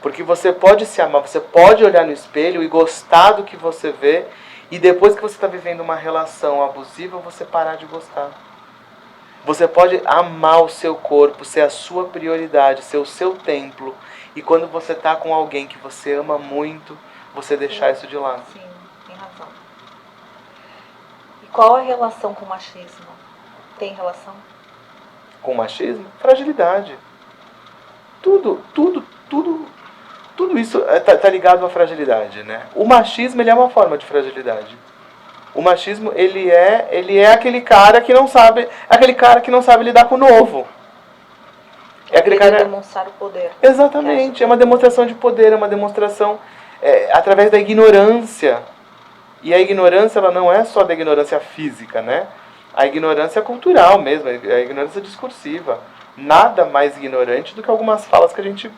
Porque você pode se amar, você pode olhar no espelho e gostar do que você vê, e depois que você está vivendo uma relação abusiva, você parar de gostar. Você pode amar o seu corpo, ser a sua prioridade, ser o seu templo, e quando você está com alguém que você ama muito, você deixar isso de lado. Sim, tem razão. E qual a relação com o machismo? Tem relação? Com o machismo? Fragilidade. Tudo isso tá ligado à fragilidade, né? O machismo, ele é uma forma de fragilidade. O machismo, ele é aquele cara que não sabe lidar com o novo. É aquele Ele cara... demonstrar o poder. Exatamente, é uma demonstração de poder, é uma demonstração através da ignorância. E a ignorância, ela não é só da ignorância física, né? A ignorância cultural mesmo, a ignorância discursiva. Nada mais ignorante do que algumas falas que a gente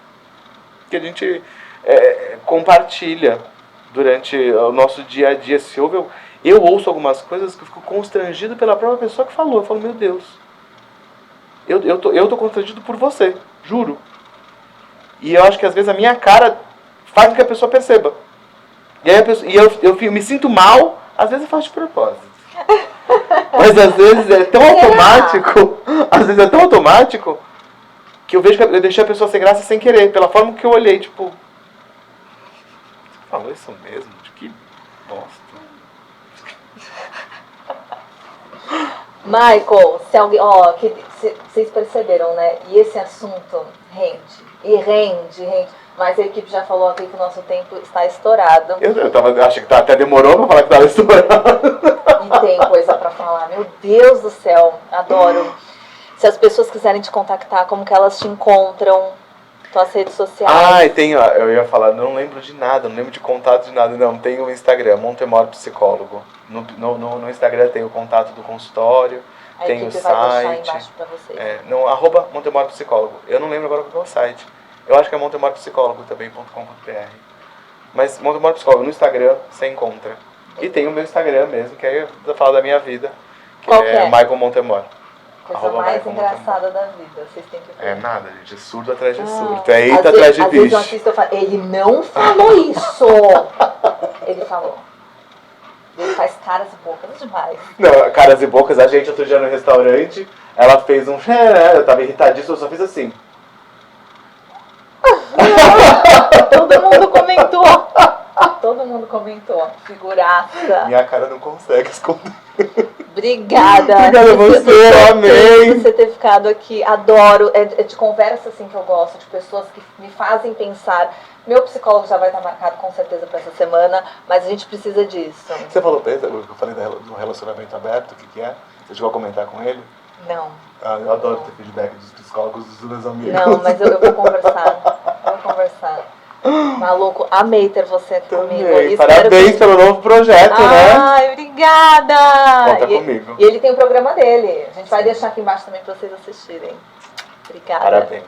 compartilha durante o nosso dia a dia. Se ouve, eu ouço algumas coisas que eu fico constrangido pela própria pessoa que falou. Eu falo, meu Deus, eu tô constrangido por você, juro. E eu acho que às vezes a minha cara faz com que a pessoa perceba. E aí eu me sinto mal, às vezes eu faço de propósito. Mas às vezes é tão automático, que eu vejo que eu deixei a pessoa sem graça sem querer, pela forma que eu olhei, tipo, você falou isso mesmo? De que bosta. Michael, se alguém, vocês perceberam, né? E esse assunto rende. Mas a equipe já falou aqui que o nosso tempo está estourado. Achei que até demorou pra falar que estava estourado. E tem coisa pra falar. Meu Deus do céu, adoro. Se as pessoas quiserem te contactar, como que elas te encontram? Tuas redes sociais. E tem, eu ia falar, não lembro de nada, não lembro de contato de nada. Não, tem o Instagram, Montemor Psicólogo. No Instagram tem o contato do consultório, tem o site. Vai deixar embaixo pra vocês. @ Montemor Psicólogo. Eu não lembro agora qual é o site. Eu acho que é montemorpsicólogo também.com.br. Mas Montemor Psicólogo no Instagram você encontra. E tem o meu Instagram mesmo, que aí eu falo da minha vida, que qual é Michael Montemor. Coisa mais engraçada da vida, vocês têm que ver. É nada, gente, é surdo atrás de surdo. É eita atrás de bicho. Às vezes eu assisto e falo, ele não falou isso! Ele falou. Ele faz caras e bocas demais. Não, caras e bocas, a gente outro dia no restaurante, ela fez um... Eu tava irritadíssimo, eu só fiz assim. Todo mundo comentou. Figuraça. Minha cara não consegue esconder. Obrigada. Obrigada a você, amém. Por você ter ficado aqui. Adoro. É de conversa assim que eu gosto, de pessoas que me fazem pensar. Meu psicólogo já vai estar marcado com certeza para essa semana, mas a gente precisa disso. Você falou pra ele, eu falei do relacionamento aberto, o que é? Você chegou a comentar com ele? Não. Eu adoro ter feedback dos psicólogos dos meus amigos. Não, mas eu vou conversar. Maluco, amei ter você aqui comigo. Parabéns pelo novo projeto, né? Ai, obrigada! Conta comigo. E ele tem o programa dele. A gente vai deixar aqui embaixo também para vocês assistirem. Obrigada. Parabéns.